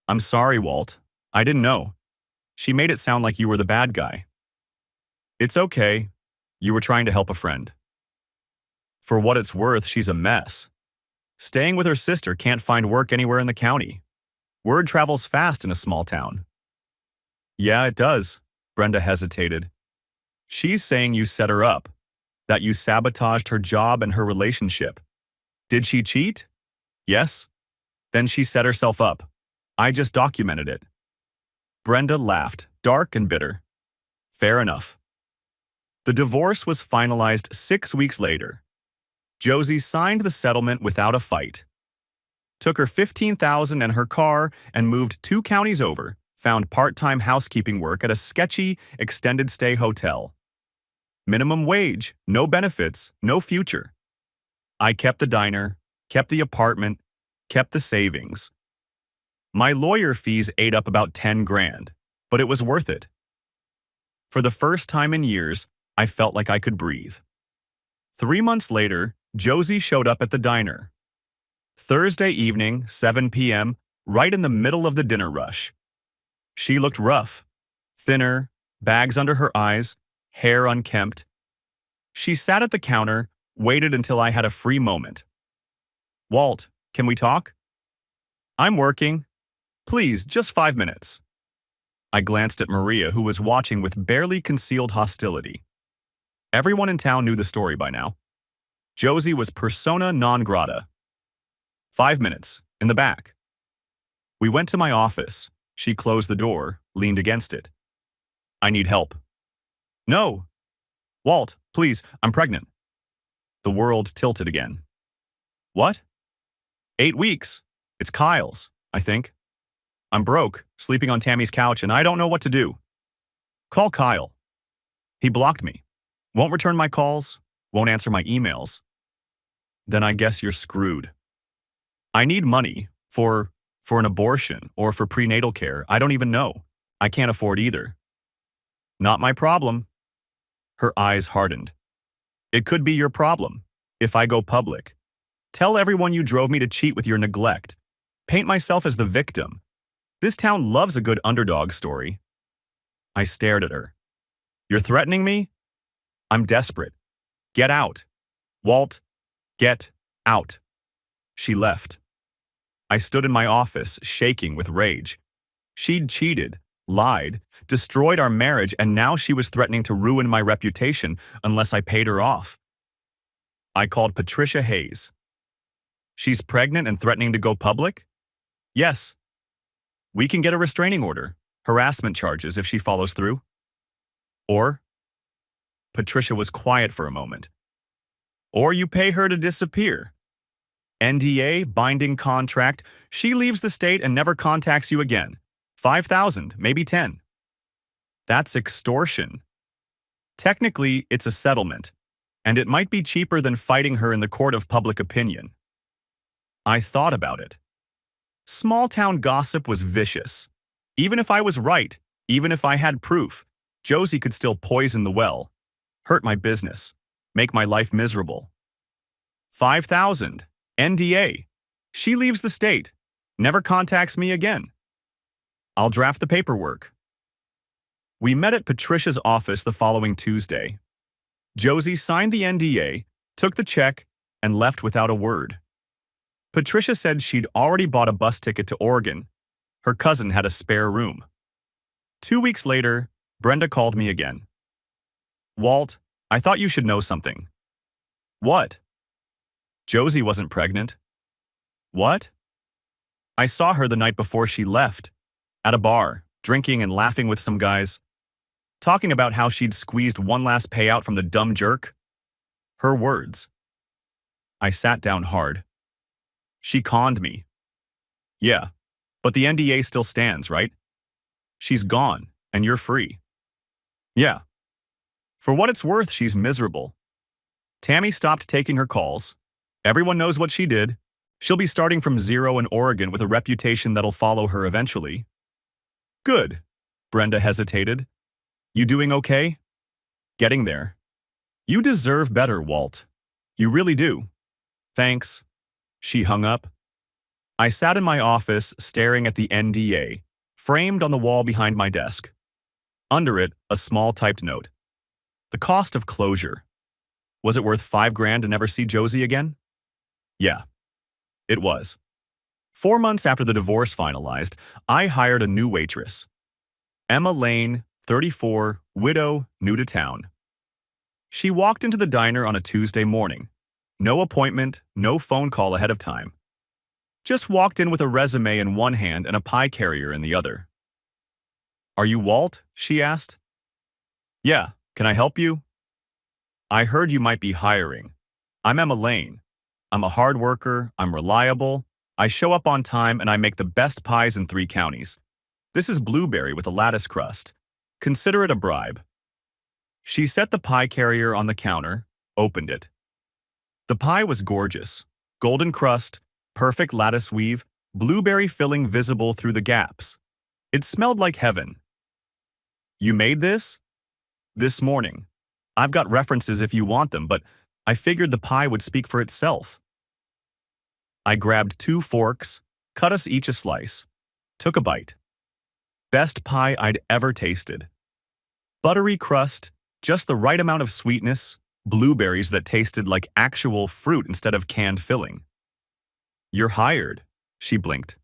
"I'm sorry, Walt. I didn't know. She made it sound like you were the bad guy." "It's okay. You were trying to help a friend." For what it's worth, she's a mess. Staying with her sister, can't find work anywhere in the county. Word travels fast in a small town. "Yeah, it does," Brenda hesitated. "She's saying you set her up, that you sabotaged her job and her relationship. Did she cheat? Yes? Then she set herself up. I just documented it." Brenda laughed, dark and bitter. "Fair enough." The divorce was finalized 6 weeks later. Josie signed the settlement without a fight. Took her $15,000 and her car and moved 2 counties over, found part-time housekeeping work at a sketchy, extended-stay hotel. Minimum wage, no benefits, no future. I kept the diner, kept the apartment, kept the savings. My lawyer fees ate up about 10 grand, but it was worth it. For the first time in years, I felt like I could breathe. 3 months later, Josie showed up at the diner. Thursday evening, 7 p.m., right in the middle of the dinner rush. She looked rough, thinner, bags under her eyes, hair unkempt. She sat at the counter, waited until I had a free moment. "Walt, can we talk?" "I'm working. Please, just 5 minutes." I glanced at Maria, who was watching with barely concealed hostility. Everyone in town knew the story by now. Josie was persona non grata. 5 minutes, in the back. We went to my office. She closed the door, leaned against it. "I need help." "No." "Walt, please, I'm pregnant." The world tilted again. "What?" 8 weeks. It's Kyle's, I think. I'm broke, sleeping on Tammy's couch, and I don't know what to do. Call Kyle. He blocked me. Won't return my calls, won't answer my emails. Then I guess you're screwed. I need money for an abortion or for prenatal care. I don't even know. I can't afford either. Not my problem. Her eyes hardened. It could be your problem. If I go public. Tell everyone you drove me to cheat with your neglect. Paint myself as the victim. This town loves a good underdog story. I stared at her. You're threatening me? I'm desperate. Get out. Walt, get out. She left. I stood in my office, shaking with rage. She'd cheated, lied, destroyed our marriage, and now she was threatening to ruin my reputation unless I paid her off. I called Patricia Hayes. She's pregnant and threatening to go public? Yes. We can get a restraining order, harassment charges if she follows through. Or, Patricia was quiet for a moment. Or you pay her to disappear. NDA, binding contract, she leaves the state and never contacts you again. 5,000, maybe 10. That's extortion. Technically, it's a settlement, and it might be cheaper than fighting her in the court of public opinion. I thought about it. Small-town gossip was vicious. Even if I was right, even if I had proof, Josie could still poison the well, hurt my business, make my life miserable. 5,000, NDA. She leaves the state, never contacts me again. I'll draft the paperwork. We met at Patricia's office the following Tuesday. Josie signed the NDA, took the check, and left without a word. Patricia said she'd already bought a bus ticket to Oregon. Her cousin had a spare room. 2 weeks later, Brenda called me again. Walt, I thought you should know something. What? Josie wasn't pregnant. What? I saw her the night before she left, at a bar, drinking and laughing with some guys, talking about how she'd squeezed one last payout from the dumb jerk. Her words. I sat down hard. She conned me. Yeah, but the NDA still stands, right? She's gone, and you're free. Yeah. For what it's worth, she's miserable. Tammy stopped taking her calls. Everyone knows what she did. She'll be starting from zero in Oregon with a reputation that'll follow her eventually. Good. Brenda hesitated. You doing okay? Getting there. You deserve better, Walt. You really do. Thanks. She hung up. I sat in my office staring at the NDA, framed on the wall behind my desk. Under it, a small typed note. The cost of closure. Was it worth $5,000 to never see Josie again? Yeah, it was. 4 months after the divorce finalized, I hired a new waitress. Emma Lane, 34, widow, new to town. She walked into the diner on a Tuesday morning. No appointment, no phone call ahead of time. Just walked in with a resume in one hand and a pie carrier in the other. Are you Walt? She asked. Yeah, can I help you? I heard you might be hiring. I'm Emma Lane. I'm a hard worker, I'm reliable, I show up on time, and I make the best pies in 3 counties. This is blueberry with a lattice crust. Consider it a bribe. She set the pie carrier on the counter, opened it. The pie was gorgeous. Golden crust, perfect lattice weave, blueberry filling visible through the gaps. It smelled like heaven. You made this? This morning. I've got references if you want them, but I figured the pie would speak for itself. I grabbed 2 forks, cut us each a slice, took a bite. Best pie I'd ever tasted. Buttery crust, just the right amount of sweetness, blueberries that tasted like actual fruit instead of canned filling. You're hired, she blinked.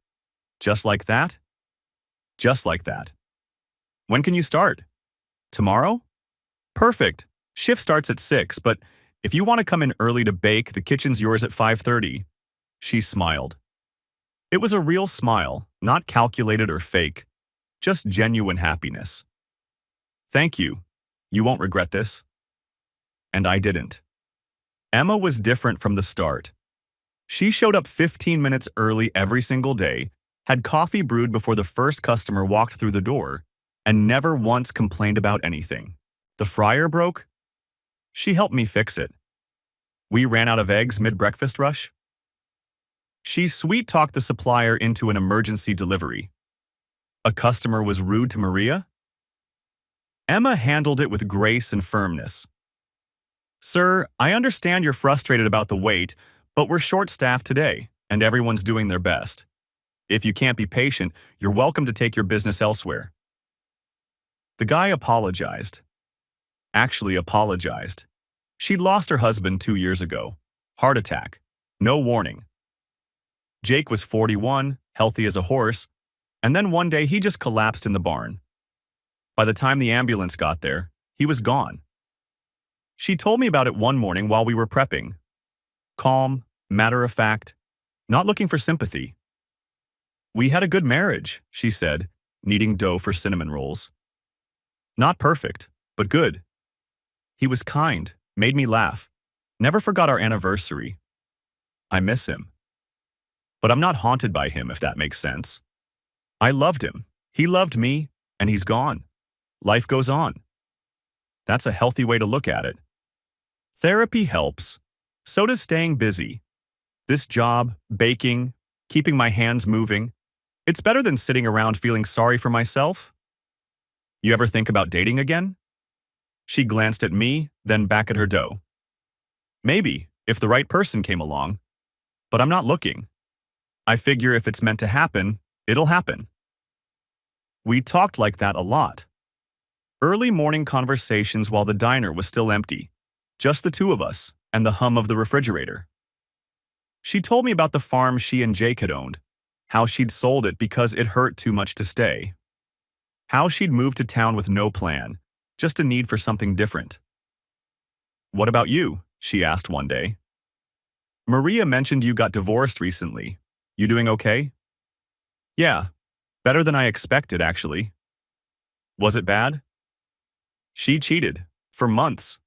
Just like that? Just like that. When can you start? Tomorrow? Perfect. Shift starts at 6, but if you want to come in early to bake, the kitchen's yours at 5:30. She smiled. It was a real smile, not calculated or fake, just genuine happiness. Thank you. You won't regret this. And I didn't. Emma was different from the start. She showed up 15 minutes early every single day, had coffee brewed before the first customer walked through the door, and never once complained about anything. The fryer broke? She helped me fix it. We ran out of eggs mid-breakfast rush? She sweet-talked the supplier into an emergency delivery. A customer was rude to Maria? Emma handled it with grace and firmness. Sir, I understand you're frustrated about the wait, but we're short-staffed today, and everyone's doing their best. If you can't be patient, you're welcome to take your business elsewhere. The guy apologized. Actually apologized. She'd lost her husband 2 years ago. Heart attack. No warning. Jake was 41, healthy as a horse, and then one day he just collapsed in the barn. By the time the ambulance got there, he was gone. She told me about it one morning while we were prepping. Calm, matter-of-fact, not looking for sympathy. We had a good marriage, she said, kneading dough for cinnamon rolls. Not perfect, but good. He was kind, made me laugh, never forgot our anniversary. I miss him. But I'm not haunted by him, if that makes sense. I loved him, he loved me, and he's gone. Life goes on. That's a healthy way to look at it. Therapy helps. So does staying busy. This job, baking, keeping my hands moving, it's better than sitting around feeling sorry for myself. You ever think about dating again? She glanced at me, then back at her dough. Maybe, if the right person came along. But I'm not looking. I figure if it's meant to happen, it'll happen. We talked like that a lot. Early morning conversations while the diner was still empty. Just the two of us, and the hum of the refrigerator. She told me about the farm she and Jake had owned, how she'd sold it because it hurt too much to stay. How she'd moved to town with no plan, just a need for something different. What about you? She asked one day. Maria mentioned you got divorced recently. You doing okay? Yeah, better than I expected, actually. Was it bad? She cheated, for months.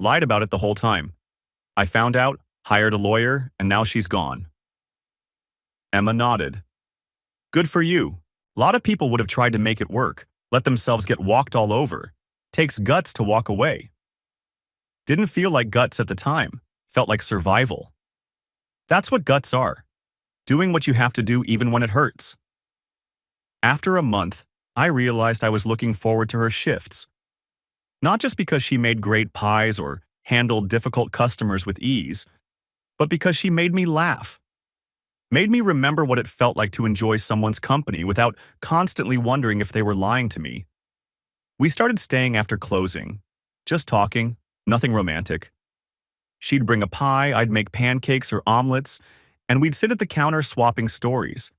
Lied about it the whole time. I found out, hired a lawyer, and now she's gone. Emma nodded. Good for you. A lot of people would have tried to make it work, let themselves get walked all over. Takes guts to walk away. Didn't feel like guts at the time. Felt like survival. That's what guts are. Doing what you have to do even when it hurts. After a month, I realized I was looking forward to her shifts. Not just because she made great pies or handled difficult customers with ease, but because she made me laugh. Made me remember what it felt like to enjoy someone's company without constantly wondering if they were lying to me. We started staying after closing. Just talking, nothing romantic. She'd bring a pie, I'd make pancakes or omelets, and we'd sit at the counter swapping stories.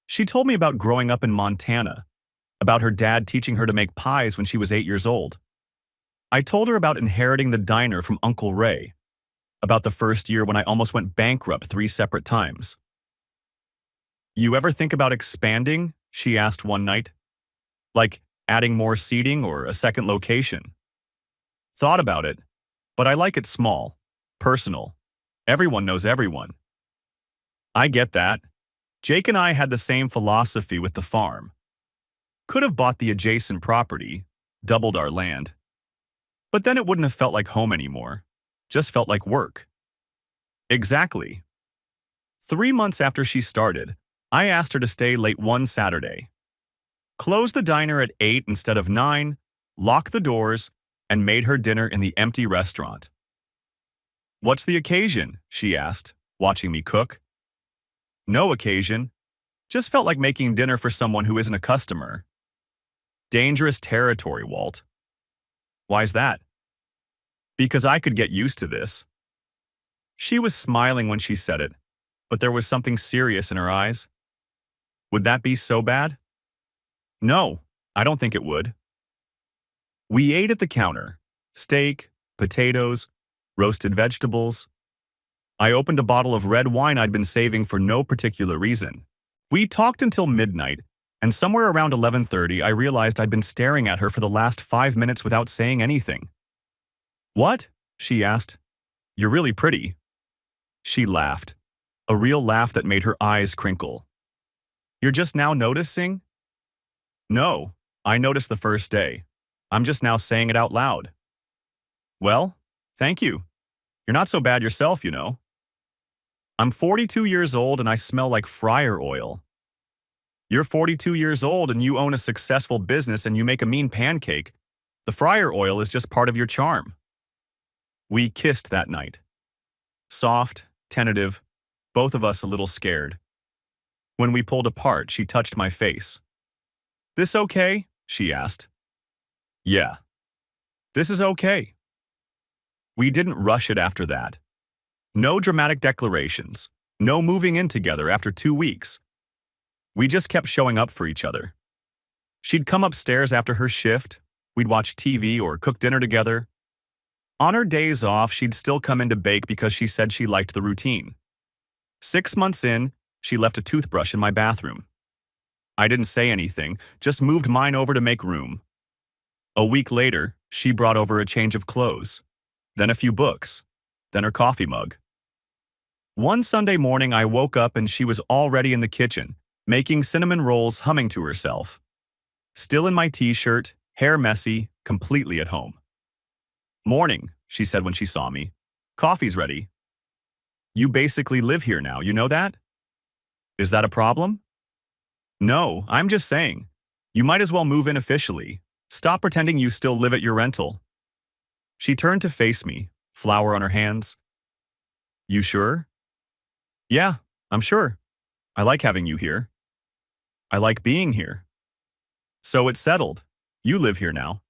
She told me about growing up in Montana, about her dad teaching her to make pies when she was 8 years old. I told her about inheriting the diner from Uncle Ray, about the first year when I almost went bankrupt 3 separate times. You ever think about expanding? She asked one night. Like adding more seating or a second location. Thought about it, but I like it small, personal. Everyone knows everyone. I get that. Jake and I had the same philosophy with the farm. Could have bought the adjacent property, doubled our land. But then it wouldn't have felt like home anymore. Just felt like work. Exactly. 3 months after she started, I asked her to stay late one Saturday. Closed the diner at 8 instead of 9, locked the doors, and made her dinner in the empty restaurant. What's the occasion? She asked, watching me cook. No occasion. Just felt like making dinner for someone who isn't a customer. Dangerous territory, Walt. Why's that? Because I could get used to this. She was smiling when she said it, but there was something serious in her eyes. Would that be so bad? No, I don't think it would. We ate at the counter. Steak, potatoes, roasted vegetables. I opened a bottle of red wine I'd been saving for no particular reason. We talked until midnight, and somewhere around 11:30 I realized I'd been staring at her for the last 5 minutes without saying anything. What? She asked. You're really pretty. She laughed, a real laugh that made her eyes crinkle. You're just now noticing? No, I noticed the first day. I'm just now saying it out loud. Well, thank you. You're not so bad yourself, you know. I'm 42 years old and I smell like fryer oil. You're 42 years old and you own a successful business and you make a mean pancake, The fryer oil is just part of your charm. We kissed that night. Soft, tentative, both of us a little scared. When we pulled apart, she touched my face. "This okay?" she asked. "Yeah. This is okay." We didn't rush it after that. No dramatic declarations. No moving in together after 2 weeks. We just kept showing up for each other. She'd come upstairs after her shift. We'd watch TV or cook dinner together. On her days off, she'd still come in to bake because she said she liked the routine. 6 months in, she left a toothbrush in my bathroom. I didn't say anything, just moved mine over to make room. A week later, she brought over a change of clothes, then a few books, then her coffee mug. One Sunday morning, I woke up and she was already in the kitchen, making cinnamon rolls, humming to herself. Still in my t-shirt, hair messy, completely at home. "Morning," she said when she saw me. "Coffee's ready." "You basically live here now, you know that?" "Is that a problem?" "No, I'm just saying. You might as well move in officially. Stop pretending you still live at your rental." She turned to face me, flour on her hands. "You sure?" "Yeah, I'm sure. I like having you here. I like being here." "So it's settled. You live here now."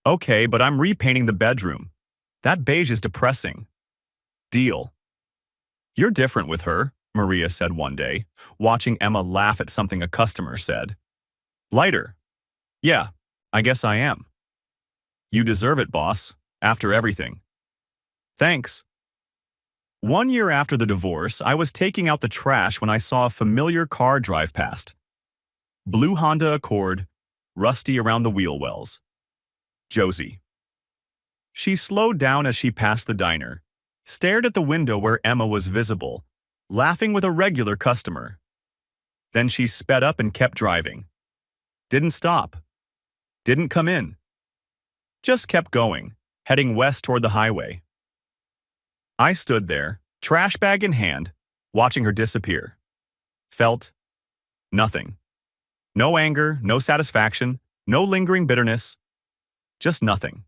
"Okay, but I'm repainting the bedroom. That beige is depressing." "Deal." "You're different with her," Maria said one day, watching Emma laugh at something a customer said. "Lighter." "Yeah, I guess I am." "You deserve it, boss, after everything." "Thanks." 1 year after the divorce, I was taking out the trash when I saw a familiar car drive past. Blue Honda Accord, rusty around the wheel wells. Josie. She slowed down as she passed the diner, stared at the window where Emma was visible, laughing with a regular customer. Then she sped up and kept driving. Didn't stop. Didn't come in. Just kept going, heading west toward the highway. I stood there, trash bag in hand, watching her disappear. Felt nothing. No anger, no satisfaction, no lingering bitterness. Just nothing.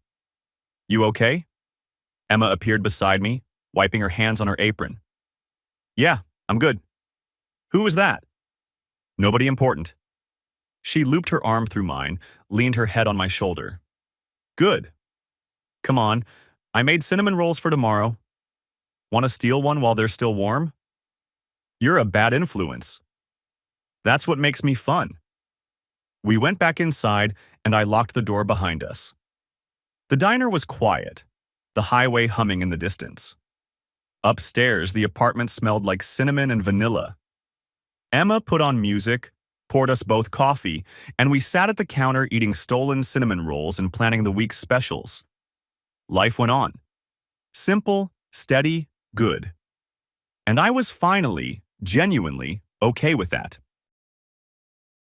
"You okay?" Emma appeared beside me, wiping her hands on her apron. "Yeah, I'm good." "Who was that?" "Nobody important." She looped her arm through mine, leaned her head on my shoulder. "Good. Come on, I made cinnamon rolls for tomorrow. Want to steal one while they're still warm?" "You're a bad influence." "That's what makes me fun." We went back inside, and I locked the door behind us. The diner was quiet, the highway humming in the distance. Upstairs, the apartment smelled like cinnamon and vanilla. Emma put on music, poured us both coffee, and we sat at the counter eating stolen cinnamon rolls and planning the week's specials. Life went on. Simple, steady, good. And I was finally, genuinely, okay with that.